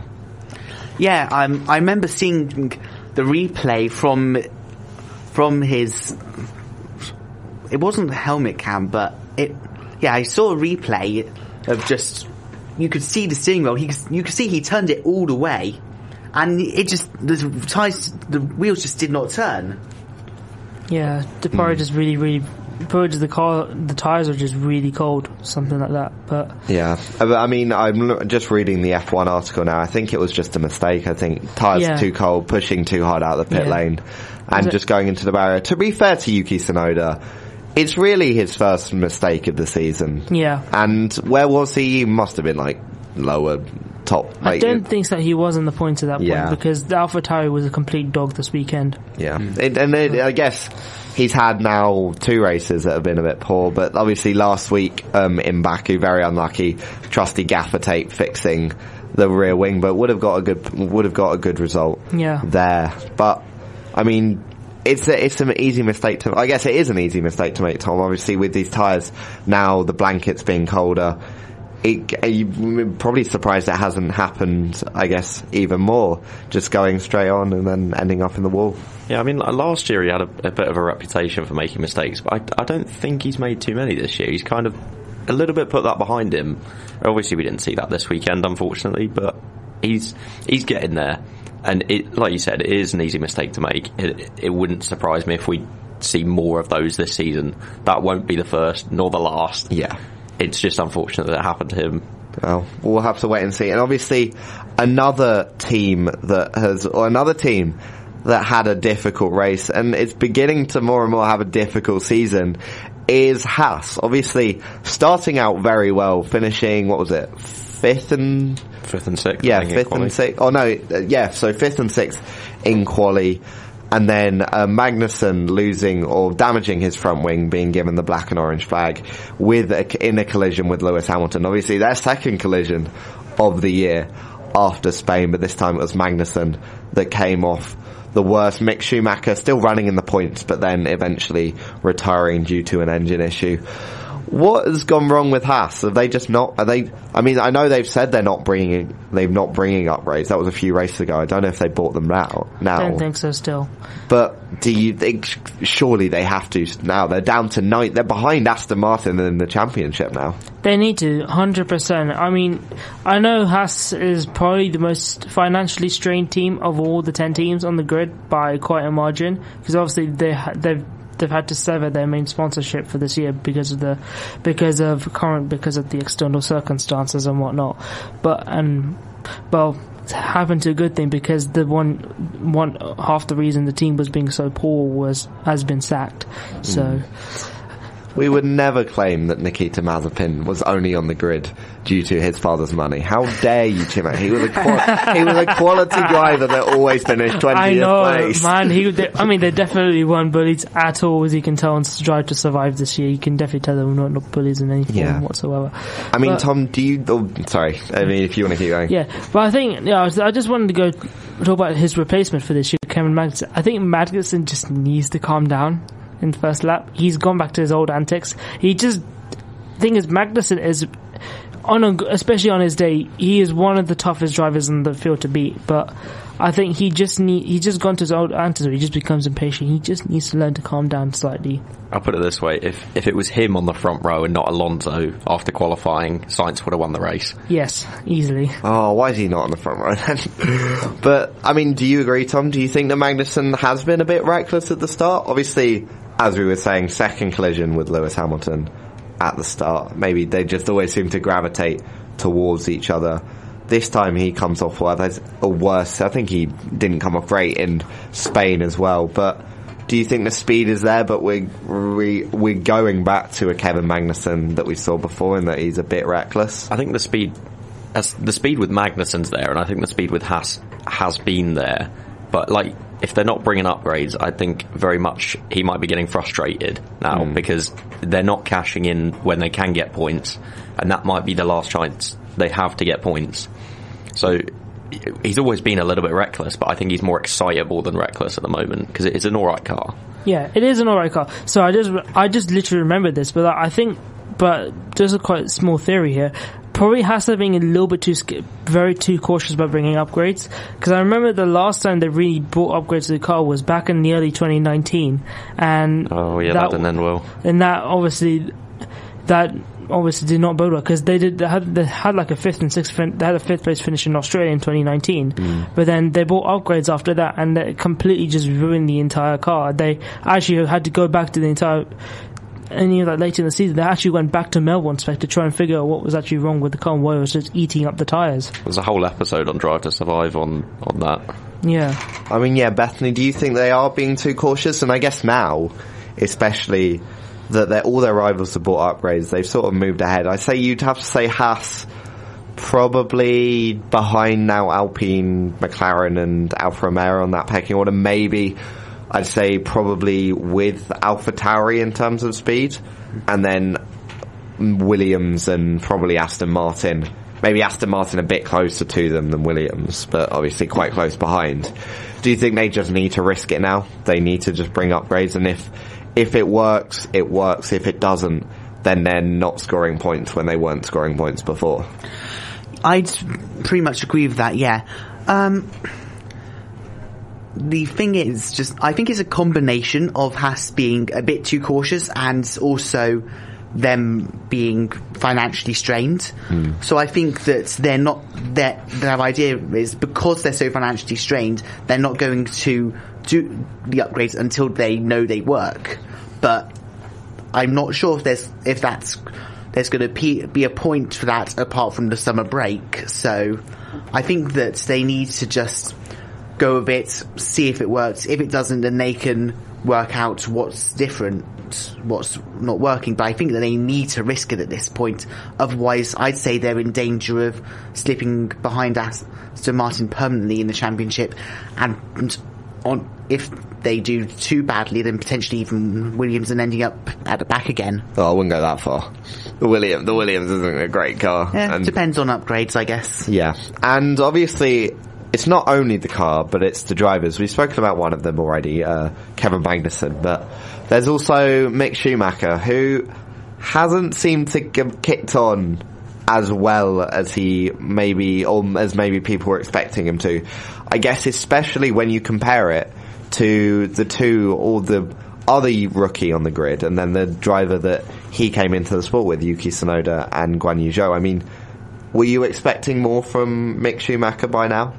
I remember seeing the replay from his, it wasn't the helmet cam, but I saw a replay of just, you could see the steering wheel, you could see he turned it all the way, and the wheels just did not turn. Yeah, the the tires are just really cold, something like that. But yeah, I mean, I'm just reading the F1 article now. I think it was just a mistake. I think tires too cold, pushing too hard out of the pit lane, and just going into the barrier. To be fair to Yuki Tsunoda, it's really his first mistake of the season. Yeah, and where was he? He must have been like lower. Top. I don't think that he was in the points at that point, because the AlphaTauri was a complete dog this weekend. Yeah, I guess he's had now 2 races that have been a bit poor, but obviously last week in Baku, very unlucky. Trusty gaffer tape fixing the rear wing, but would have got a good result there. But I mean, it's an easy mistake to. I guess it is an easy mistake to make, Tom. Obviously, with these tyres now, the blankets being colder. You're probably surprised it hasn't happened, I guess, even more, just going straight on and then ending up in the wall. Yeah, I mean, last year he had a bit of a reputation for making mistakes, but I don't think he's made too many this year. He's kind of a little bit put that behind him. Obviously we didn't see that this weekend, unfortunately, but he's getting there. And like you said, it is an easy mistake to make. It wouldn't surprise me if we see more of those this season. That won't be the first nor the last. Yeah. It's just unfortunate that it happened to him. Well, we'll have to wait and see. And obviously, another team that had a difficult race, and it's beginning to more and more have a difficult season, is Haas. Obviously, starting out very well, finishing, what was it, fifth and sixth? Yeah, fifth and sixth. Oh no, so fifth and sixth in quali. And then Magnussen losing or damaging his front wing, being given the black and orange flag in a collision with Lewis Hamilton. Obviously, their second collision of the year after Spain, but this time it was Magnussen that came off the worst. Mick Schumacher still running in the points, but then eventually retiring due to an engine issue. What has gone wrong with Haas? Have they just not? I mean, I know they've said they're not bringing upgrades. That was a few races ago. I don't know if they bought them now. I don't think so still. But do you think surely they have to now? They're down to 9th. They're behind Aston Martin in the championship now. They need to 100%. I mean, I know Haas is probably the most financially strained team of all the 10 teams on the grid by quite a margin, because obviously they've had to sever their main sponsorship for this year because of the external circumstances and whatnot. It's happened to a good thing, because the one half the reason the team was being so poor has been sacked. So We would never claim that Nikita Mazepin was only on the grid due to his father's money. How dare you, Chimay? He was a quality driver that always finished 20th I know, place. man. They definitely weren't bullies at all, as you can tell on Drive to Survive this year. You can definitely tell they were not bullies in any form whatsoever. I mean, Tom, do you... Oh, sorry. I mean, if you want to keep going. Yeah, but I think... I just wanted to go talk about his replacement for this year, Kevin Magnussen. I think Magnussen just needs to calm down in the first lap. He's gone back to his old antics. Thing is, Magnussen is especially on his day, he is one of the toughest drivers in the field to beat. But I think he's just gone to his old antics. He just becomes impatient. He just needs to learn to calm down slightly. I'll put it this way: if it was him on the front row and not Alonso after qualifying, Sainz would have won the race. Yes, easily. Oh, why is he not on the front row then? But I mean, do you agree, Tom? Do you think that Magnussen has been a bit reckless at the start? Obviously, as we were saying, second collision with Lewis Hamilton at the start. Maybe they just always seem to gravitate towards each other. This time he comes off worse. I think he didn't come off great in Spain as well. But do you think the speed is there, but we're going back to a Kevin Magnussen that we saw before and that he's a bit reckless? I think the speed with Magnussen's there, and I think the speed with Haas has been there. But if they're not bringing upgrades, I think very much he might be getting frustrated now because they're not cashing in when they can get points, and that might be the last chance they have to get points. So he's always been a little bit reckless, but I think he's more excitable than reckless at the moment because it is an alright car. Yeah, it is an alright car. So I just literally remembered this, but I think, there's a quite small theory here. Probably has to being a little bit too cautious about bringing upgrades, because I remember the last time they really brought upgrades to the car was back in the early 2019, and that didn't end well. And that obviously did not bode well, because they had like a fifth and sixth. They had a fifth place finish in Australia in 2019, but then they bought upgrades after that, and it completely just ruined the entire car. They actually had to go back to the entire. And later in the season, they actually went back to Melbourne spec to try and figure out what was actually wrong with the car and why it was just eating up the tyres. There's a whole episode on Drive to Survive on that. Yeah. I mean, Bethany, do you think they are being too cautious? And I guess now, especially that all their rivals have bought upgrades, they've sort of moved ahead. I say you'd have to say Haas probably behind now Alpine, McLaren and Alfa Romeo on that pecking order. Maybe I'd say probably with AlphaTauri in terms of speed, and then Williams and probably Aston Martin. Maybe Aston Martin a bit closer to them than Williams, but obviously quite close behind. Do you think they just need to risk it now? They need to just bring upgrades, and if it works, it works. If it doesn't, then they're not scoring points when they weren't scoring points before. I'd pretty much agree with that, yeah. The thing is, I think it's a combination of Haas being a bit too cautious and also them being financially strained. So I think that their idea is, because they're so financially strained, they're not going to do the upgrades until they know they work. But I'm not sure if there's going to be a point for that apart from the summer break. So I think that they need to just go a bit, see if it works. If it doesn't, then they can work out what's different, what's not working. But I think that they need to risk it at this point. Otherwise, I'd say they're in danger of slipping behind Aston Martin permanently in the championship. And if they do too badly, then potentially even Williams and ending up at the back again. Oh, I wouldn't go that far. The Williams isn't a great car. Yeah, it depends on upgrades, I guess. Yeah, and obviously it's not only the car, but it's the drivers. We've spoken about one of them already, Kevin Magnussen, but there's also Mick Schumacher, who hasn't seemed to get kicked on as well as he maybe people were expecting him to. I guess especially when you compare it to the other rookie on the grid, and then the driver that he came into the sport with, Yuki Tsunoda and Guan Yu Zhou. I mean, were you expecting more from Mick Schumacher by now?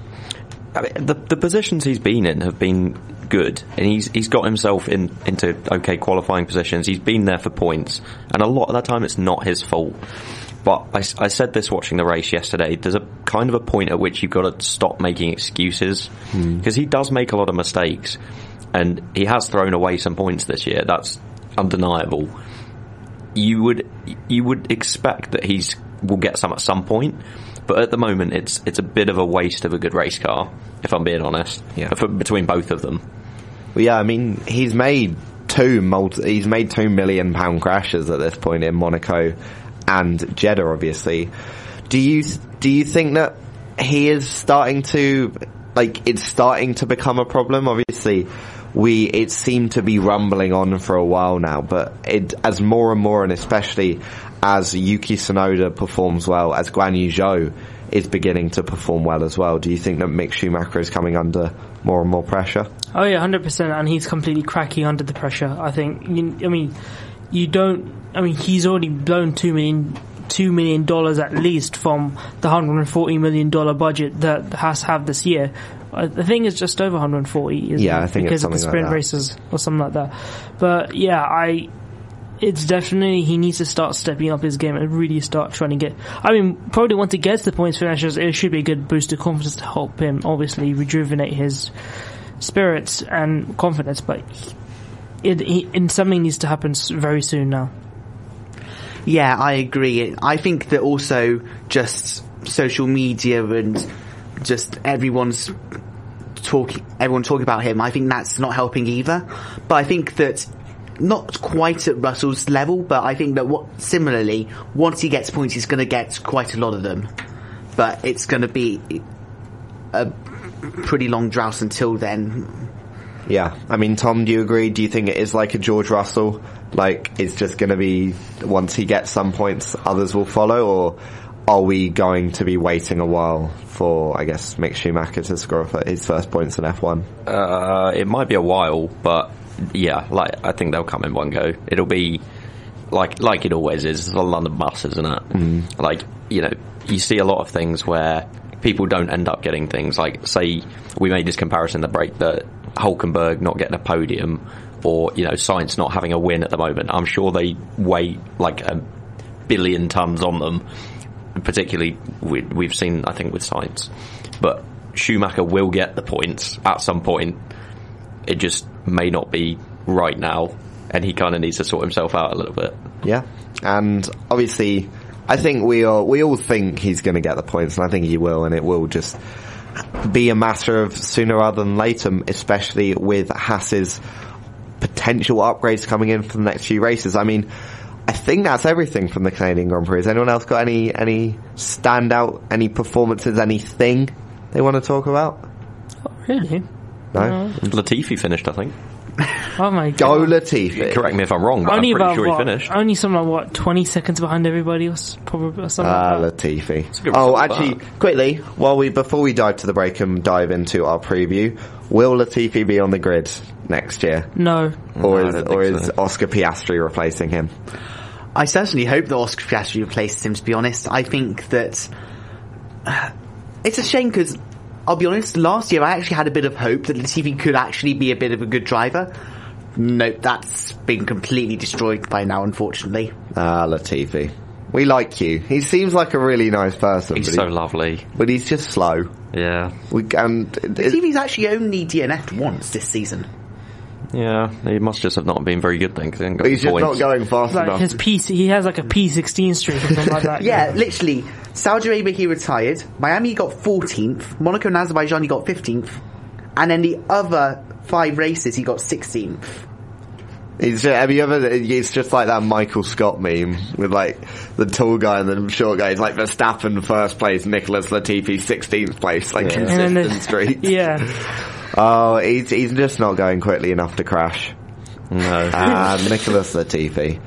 I mean, the positions he's been in have been good, and he's got himself into okay qualifying positions. He's been there for points, and a lot of that time it's not his fault. But I said this watching the race yesterday, there's a kind of a point at which you've got to stop making excuses, because he does make a lot of mistakes, and he has thrown away some points this year. That's undeniable. you would expect that will get some at some point, but at the moment it's a bit of a waste of a good race car, if I'm being honest. Yeah. Between both of them. Well, yeah, I mean, he's made £2 million crashes at this point in Monaco and Jeddah, obviously. Do you think that he is starting to, it's starting to become a problem? Obviously, it seemed to be rumbling on for a while now, but as more and more, and especially as Yuki Tsunoda performs well, as Guan Yu Zhou is beginning to perform well as well, do you think that Mick Schumacher is coming under more and more pressure? Oh yeah, 100%, and he's completely cracking under the pressure. I think. He's already blown $2 million at least from the $140 million budget that Haas have this year. I think it's just over 140, isn't it? I think because it's of the sprint like races or something like that. But yeah, it's definitely, he needs to start stepping up his game and really start trying to get, probably once he gets the points finishes, it should be a good boost of confidence to help him obviously rejuvenate his spirits and confidence, but something needs to happen very soon now. Yeah, I agree. I think that also just social media and just everyone talking about him, I think that's not helping either. But I think that not quite at Russell's level, but I think that similarly, once he gets points, he's going to get quite a lot of them. But it's going to be a pretty long drought until then. Yeah, Tom, do you agree? Do you think it is like a George Russell? It's just going to be, once he gets some points, others will follow? Or are we going to be waiting a while for, I guess, Mick Schumacher to score his first points in F1? It might be a while, but yeah, I think they'll come in one go. It'll be like it always is. It's a London bus, isn't it? You see a lot of things where people don't end up getting things. Say, we made this comparison in the break that Hulkenberg not getting a podium, or Sainz not having a win at the moment. I'm sure they weigh a billion tons on them. Particularly, we've seen, I think, with Sainz. But Schumacher will get the points at some point. It just may not be right now, and he kind of needs to sort himself out a little bit. Yeah, and obviously, I think we all think he's going to get the points, and I think he will, and it will just be a matter of sooner rather than later, especially with Haas's potential upgrades coming in for the next few races. I think that's everything from the Canadian Grand Prix. Has anyone else got any standout, any performances, anything they want to talk about? Oh, really? No? Latifi finished, I think. Oh my god. Go Latifi. Correct me if I'm wrong, but only I'm pretty sure he finished. Only something 20 seconds behind everybody else, probably, or something like that. Latifi. Oh, actually, quickly, before we dive to the break and dive into our preview, will Latifi be on the grid next year? No. Or is Oscar Piastri replacing him? I certainly hope that Oscar Piastri replaces him, to be honest. I think that it's a shame because, I'll be honest, last year I actually had a bit of hope that Latifi could actually be a bit of a good driver. Nope, that's been completely destroyed by now, unfortunately. Latifi. We like you. He seems like a really nice person. He's so lovely. But he's just slow. Yeah. Latifi's actually only DNF'd once this season. Yeah, he must just have not been very good then, because he didn't got he's just points. not going fast enough. He has a P16 streak or something like that. Yeah, literally. Saudi Arabia, he retired. Miami, he got 14th. Monaco and Azerbaijan, he got 15th. And then the other 5 races, he got 16th. It's just like that Michael Scott meme with the tall guy and the short guy. It's like Verstappen first place, Nicholas Latifi 16th place, consistent streaks. Yeah. Oh, he's just not going quickly enough to crash. No. Nicholas Latifi.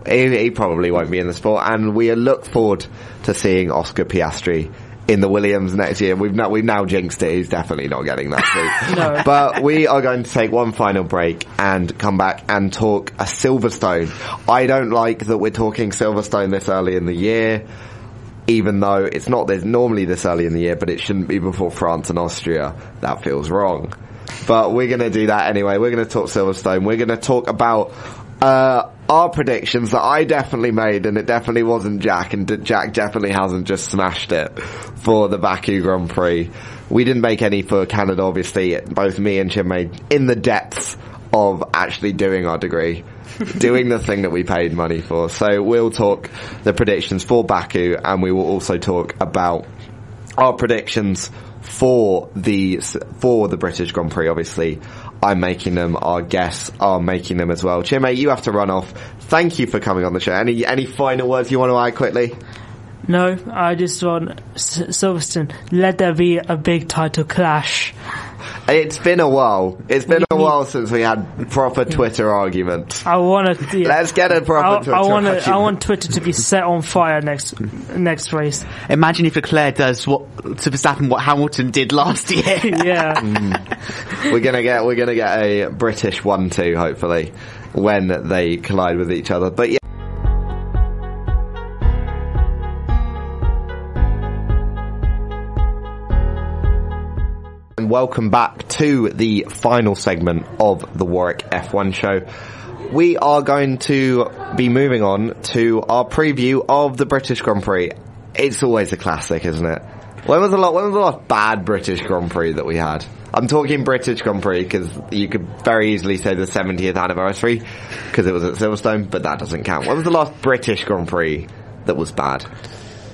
He probably won't be in the sport, and we look forward to seeing Oscar Piastri in the Williams next year. We've now jinxed it. He's definitely not getting that seat. No. But we are going to take one final break and come back and talk a Silverstone. I don't like that we're talking Silverstone this early in the year, even though it's not normally this early in the year, but it shouldn't be before France and Austria. That feels wrong. But we're going to do that anyway. We're going to talk Silverstone. We're going to talk about our predictions that I definitely made, and it definitely wasn't Jack, and Jack definitely hasn't just smashed it for the Baku Grand Prix. We didn't make any for Canada, obviously. Both me and Chinmay in the depths of actually doing our degree. doing the thing that we paid money for. So we'll talk the predictions for Baku, and we will also talk about our predictions for the British Grand Prix. Obviously, I'm making them. Our guests are making them as well. Chinmay, you have to run off. Thank you for coming on the show. Any final words you want to add quickly? No, I just want Silverstone, let there be a big title clash. It's been a while. It's been a while since we had proper Twitter arguments. I want to. Yeah. Let's get a proper Twitter argument. I want Twitter to be set on fire next race. Imagine if Leclerc does to Verstappen what Hamilton did last year. Yeah. We're gonna get a British 1-2 hopefully when they collide with each other. But yeah. And welcome back to the final segment of the Warwick F1 show. We are going to be moving on to our preview of the British Grand Prix. It's always a classic, isn't it? When was the last bad British Grand Prix that we had? I'm talking British Grand Prix because you could very easily say the 70th anniversary because it was at Silverstone, but that doesn't count. When was the last British Grand Prix that was bad?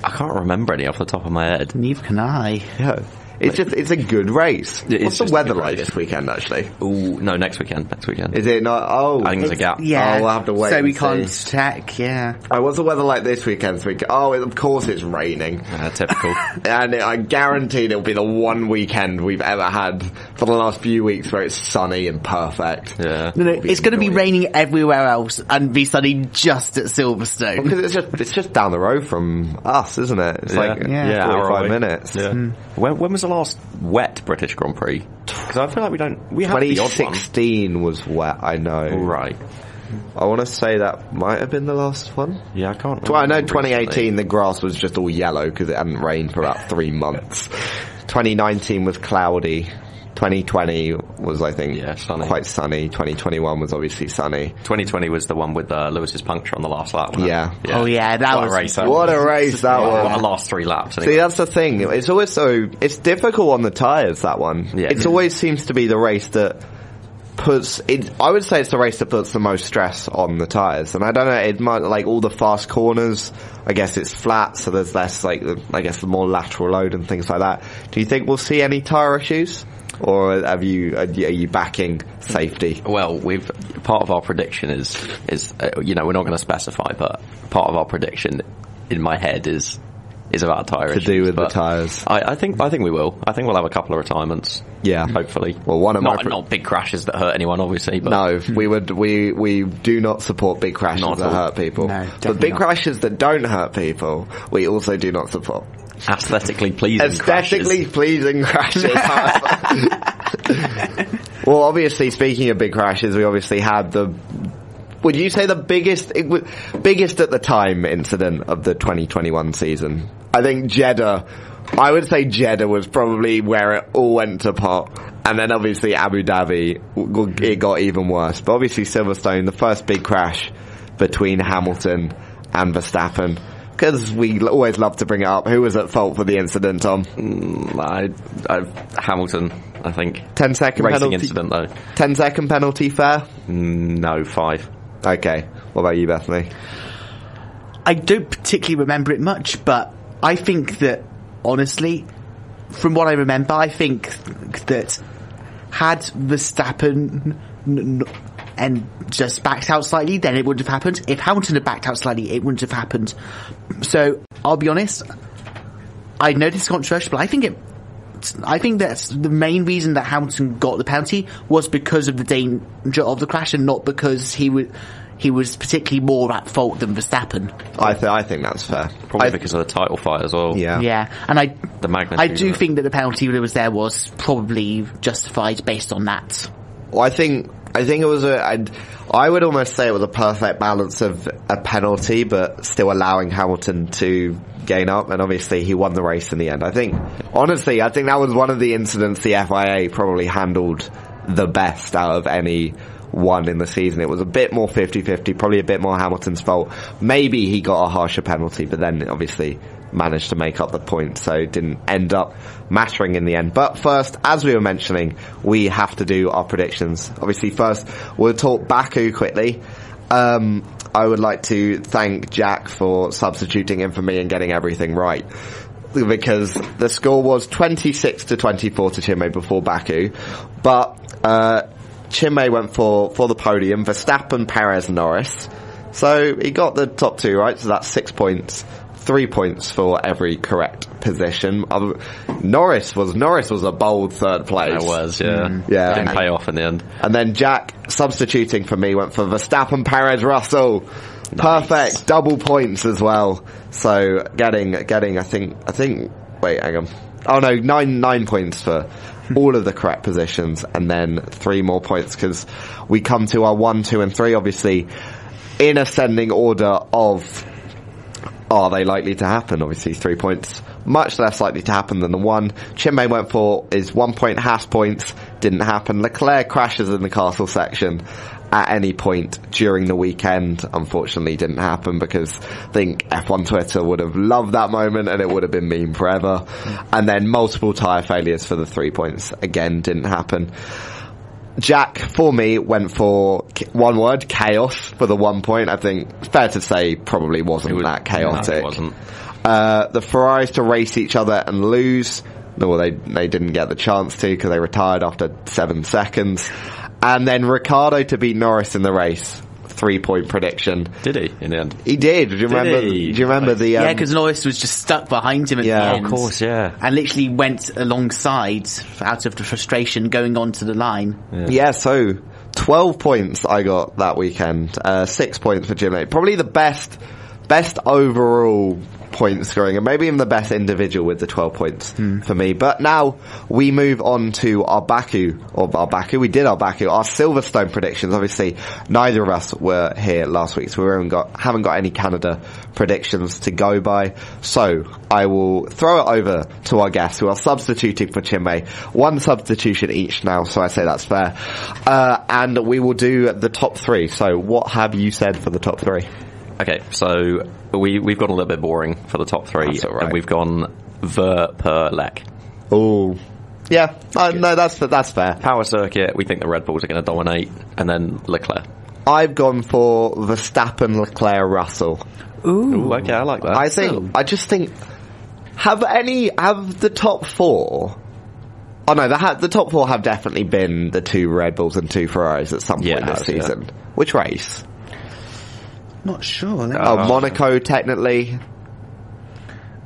I can't remember any off the top of my head. Neither can I. Yeah. It's a good race. What's the weather like this weekend, actually? Ooh, no, next weekend. Is it not? Oh. I think there's a gap. Yeah. Oh, we'll have to wait. So we and can't see. check, yeah. Oh, what's the weather like this weekend? Of course it's raining. Typical. And I guaranteed it'll be the one weekend we've ever had for the last few weeks where it's sunny and perfect. Yeah. No, it's going to be raining everywhere else and be sunny just at Silverstone. Because it's just down the road from us, isn't it? It's like 45 minutes. Yeah. When was the last wet British Grand Prix? Because I feel like we have the odd one. 2016 was wet, I know. Right. I want to say that might have been the last one. Yeah, I can't I know remember 2018 recently. the grass was just all yellow because it hadn't rained for about 3 months. 2019 was cloudy. 2020 was, I think, sunny. Quite sunny. 2021 was obviously sunny. 2020 was the one with Lewis's puncture on the last lap. Yeah. Oh yeah, that What was a race. What a race that was. What a last 3 laps. Anyway. See, that's the thing. It's always it's difficult on the tyres, that one. Yeah. It always seems to be the race that I would say it's the race that puts the most stress on the tyres. And I don't know, it might, like all the fast corners, I guess it's flat, so there's less, the more lateral load and things like that. Do you think we'll see any tyre issues? Or are you backing safety? Well, part of our prediction is we're not going to specify, but part of our prediction in my head is about tyre issues. To do with the tyres. I think we will. I think we'll have a couple of retirements. Yeah. Hopefully. Well, one of not big crashes that hurt anyone, obviously. But no, we do not support big crashes that hurt people. No, but big crashes that don't hurt people, we also do not support. Aesthetically pleasing crashes. Well, obviously, speaking of big crashes, we obviously had would you say the biggest at the time incident of the 2021 season? I think I would say Jeddah was probably where it all went to pot. And then obviously Abu Dhabi, it got even worse. But obviously Silverstone, the first big crash between Hamilton and Verstappen. Because we always love to bring it up. Who was at fault for the incident, Tom? Hamilton, I think. 10-second racing penalty. incident, though. 10-second penalty fair? No, 5. Okay. What about you, Bethany? I don't particularly remember it much, but I think that, honestly, from what I remember, I think that had Verstappen and just backed out slightly, then it wouldn't have happened. If Hamilton had backed out slightly, it wouldn't have happened. So, I'll be honest, I know this is controversial, but I think that's the main reason that Hamilton got the penalty was because of the danger of the crash and not because he was particularly more at fault than Verstappen. I think that's fair. Probably because of the title fight as well. Yeah. Yeah, and the magnitude I do think that the penalty that was there was probably justified based on that. Well, I think it was I would almost say it was a perfect balance of a penalty, but still allowing Hamilton to gain up, and obviously he won the race in the end. Honestly, I think that was one of the incidents the FIA probably handled the best out of any one in the season. It was a bit more 50-50, probably a bit more Hamilton's fault. Maybe he got a harsher penalty, but then obviously managed to make up the point, so it didn't end up mattering in the end. But first, as we were mentioning, we have to do our predictions. Obviously, first, we'll talk Baku quickly, I would like to thank Jack for substituting in for me and getting everything right. Because the score was 26-24 to Chinmay before Baku. But, Chinmay went for the podium. Verstappen, Perez, Norris. So he got the top two right, so that's 6 points. 3 points for every correct position. Norris was a bold third place. It was, yeah. Yeah. Didn't pay off in the end. And then Jack, substituting for me, went for Verstappen, Perez, Russell. Nice. Perfect. Double points as well. So getting, I think, wait, hang on. Oh no, 9 points for all of the correct positions, and then 3 more points because we come to our 1, 2 and 3, obviously in ascending order of are they likely to happen? Obviously 3 points much less likely to happen than the 1. Chinmay went for his 1 point. Haas points didn't happen. Leclerc crashes in the castle section at any point during the weekend. Unfortunately didn't happen because I think F1 Twitter would have loved that moment and it would have been meme forever. And then multiple tyre failures for the 3 points again didn't happen. Jack, for me, went for one word, chaos, for the 1 point. I think, fair to say, probably wasn't that chaotic. No, it wasn't. The Ferraris to race each other and lose. No, they didn't get the chance to because they retired after 7 seconds. And then Ricciardo to beat Norris in the race. 3 point prediction. Did he, in the end? He did. Do you remember the... yeah, because Norris was just stuck behind him at the end. Of course, yeah. And literally went alongside out of the frustration going onto the line. Yeah, so 12 points I got that weekend. 6 points for Jim. Probably the best overall point scoring, and maybe even the best individual with the 12 points for me. But now we move on to our Baku. Our Silverstone predictions. Obviously, neither of us were here last week, so we haven't got any Canada predictions to go by. So I will throw it over to our guests who are substituting for Chinmay. 1 substitution each now, so I say that's fair. And we will do the top 3. So what have you said for the top 3? Okay, so we've gone a little bit boring for the top 3, That's all right. and we've gone Ver per Lec. Oh, yeah. No, that's fair. Power circuit, we think the Red Bulls are going to dominate, and then Leclerc. I've gone for Verstappen, Leclerc, Russell. Ooh, okay, I like that. I just think, have the top 4? Oh no, the top 4 have definitely been the 2 Red Bulls and 2 Ferraris at some point this season. Yeah. Which race? Not sure. Monaco, technically.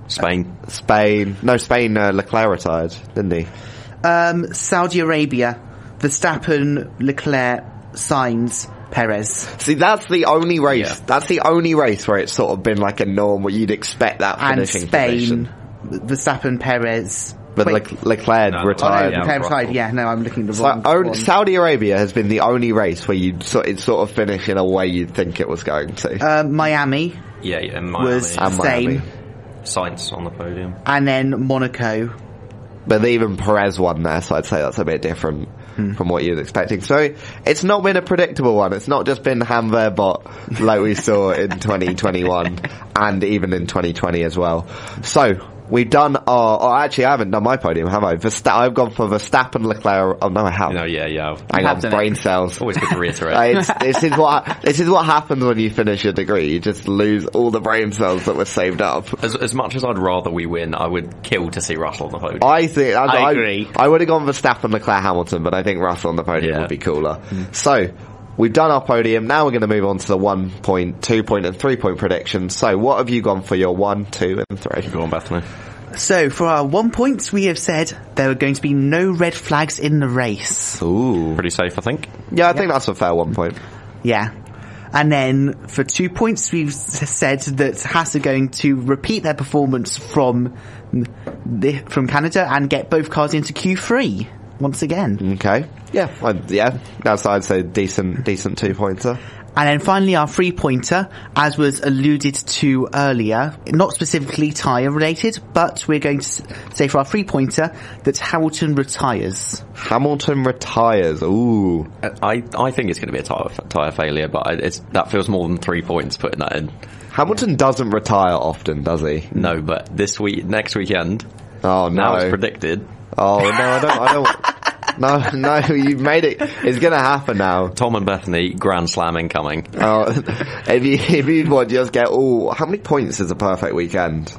Spain. No, Spain, Leclerc retired, didn't he? Saudi Arabia, Verstappen, Leclerc, Sainz, Perez. See, that's the only race. Yeah. That's the only race where it's sort of been like a norm where you'd expect that finishing and Spain, position. Verstappen, Perez. But Leclerc retired. Leclerc retired. Yeah, no, I'm looking at the wrong one. Saudi Arabia has been the only race where it sort of finish in a way you'd think it was going to. Miami. Yeah, Miami. Was the same. Sainz on the podium. And then Monaco. But even Perez won there, so I'd say that's a bit different from what you were expecting. So it's not been a predictable one. It's not just been Ham-Verbot like we saw in 2021 and even in 2020 as well. So we've done actually I haven't done my podium, have I? I've gone for Verstappen, Leclerc. Oh no, I have. No, yeah. Hang on, brain cells. Always good to reiterate. This is what happens when you finish your degree. You just lose all the brain cells that were saved up. As much as I'd rather we win, I would kill to see Russell on the podium. I agree. I would have gone Verstappen, Leclerc, Hamilton, but I think Russell on the podium would be cooler. So we've done our podium. Now we're going to move on to the 1 point, 2 point, and 3 point predictions. So what have you gone for your 1, 2, and 3? Go on, Bethany. So for our 1 point, we have said there are going to be no red flags in the race. Ooh, pretty safe, I think. Yeah, I think that's a fair 1 point. Yeah. And then for 2 points, we've said that Haas are going to repeat their performance from Canada and get both cars into Q3 once again. Okay. Yeah. That's, I'd say, decent 2 pointer. And then finally our 3 pointer, as was alluded to earlier, not specifically tyre related, but we're going to say for our 3 pointer that Hamilton retires. Hamilton retires. Ooh. I think it's going to be a tyre failure, but that feels more than 3 points putting that in. Hamilton doesn't retire often, does he? No, but next weekend. Oh no. Now it's predicted. Oh no, I don't. No, you've made it. It's going to happen now. Tom and Bethany, Grand Slam incoming. Oh, if you'd want, just get how many points is a perfect weekend?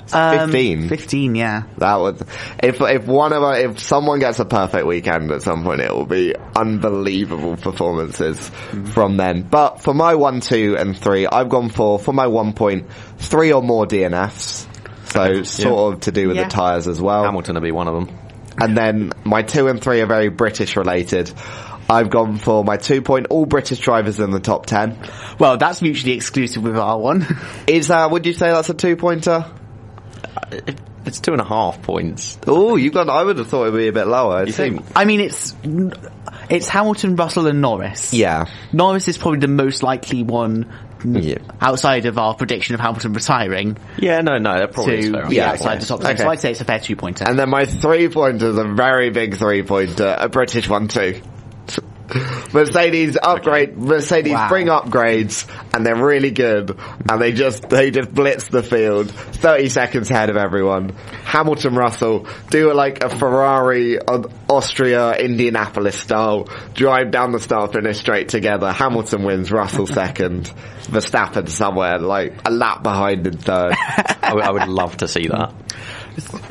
15. 15, yeah. That would, if someone gets a perfect weekend at some point, it will be unbelievable performances from then. But for my 1, 2, and 3, I've gone for my 1 point, 3 or more DNFs. So sort of to do with the tyres as well. Hamilton will be one of them. And then my 2 and 3 are very British related. I've gone for my 2 point, all British drivers in the top 10. Well, that's mutually exclusive with our one. Would you say that's a 2-pointer? It's 2.5 points. Oh, I would have thought it would be a bit lower. You think? I mean, it's Hamilton, Russell and Norris. Yeah. Norris is probably the most likely one outside of our prediction of Hamilton retiring. Yeah, no, that probably is fair. Yeah, outside the top 10. Okay. So I'd say it's a fair 2-pointer. And then my 3-pointer is a very big 3-pointer, a British one too. Mercedes upgrade, Mercedes bring upgrades, and they're really good, and they just blitz the field, 30 seconds ahead of everyone. Hamilton, Russell, do like a Ferrari, Austria, Indianapolis style, drive down the start finish straight together. Hamilton wins, Russell second, Verstappen somewhere, like a lap behind in third. I would love to see that.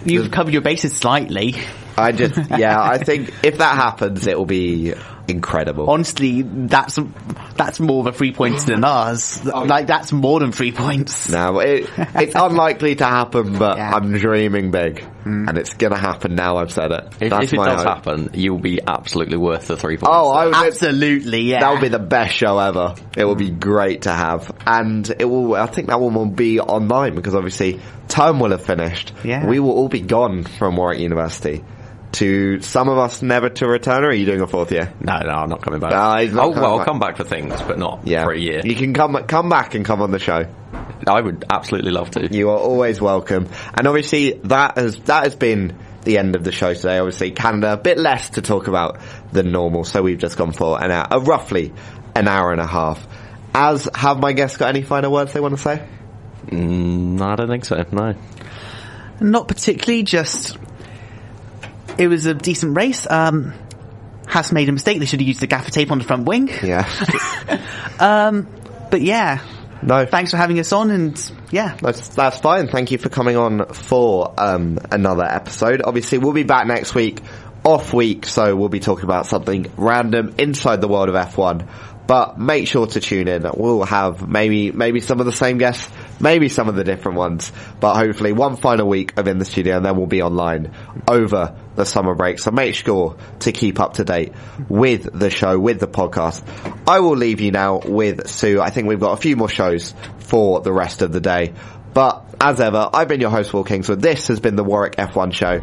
You've covered your bases slightly. I think if that happens, it will be incredible. Honestly, that's more of a 3-pointer than ours. Like, that's more than 3 points. No, it's unlikely to happen, but I'm dreaming big. And it's gonna happen now, I've said it. If it does happen, you'll be absolutely worth the 3 points. Oh, absolutely, yeah. That will be the best show ever. It will be great to have. And I think that one will be online, because obviously, term will have finished. Yeah. We will all be gone from Warwick University. To some of us never to return, or are you doing a 4th year? No, I'm not coming back. I'll come back for things, but not for a year. You can come back and come on the show. I would absolutely love to. You are always welcome. And obviously that has been the end of the show today. Obviously Canada, a bit less to talk about than normal, so we've just gone for roughly an hour and a half. Have my guests got any final words they want to say? No, I don't think so, no. Not particularly, just it was a decent race. Haas made a mistake. They should have used the gaffer tape on the front wing. Yeah. But yeah. No. Thanks for having us on, and yeah. That's fine. Thank you for coming on for another episode. Obviously, we'll be back next week, off week, so we'll be talking about something random inside the world of F1. But make sure to tune in. We'll have maybe some of the same guests, maybe some of the different ones, but hopefully one final week of In the Studio, and then we'll be online over the summer break. So make sure to keep up to date with the show, with the podcast. I will leave you now with Sue. I think we've got a few more shows for the rest of the day. But as ever, I've been your host, Will Kingswood. This has been the Warwick F1 Show.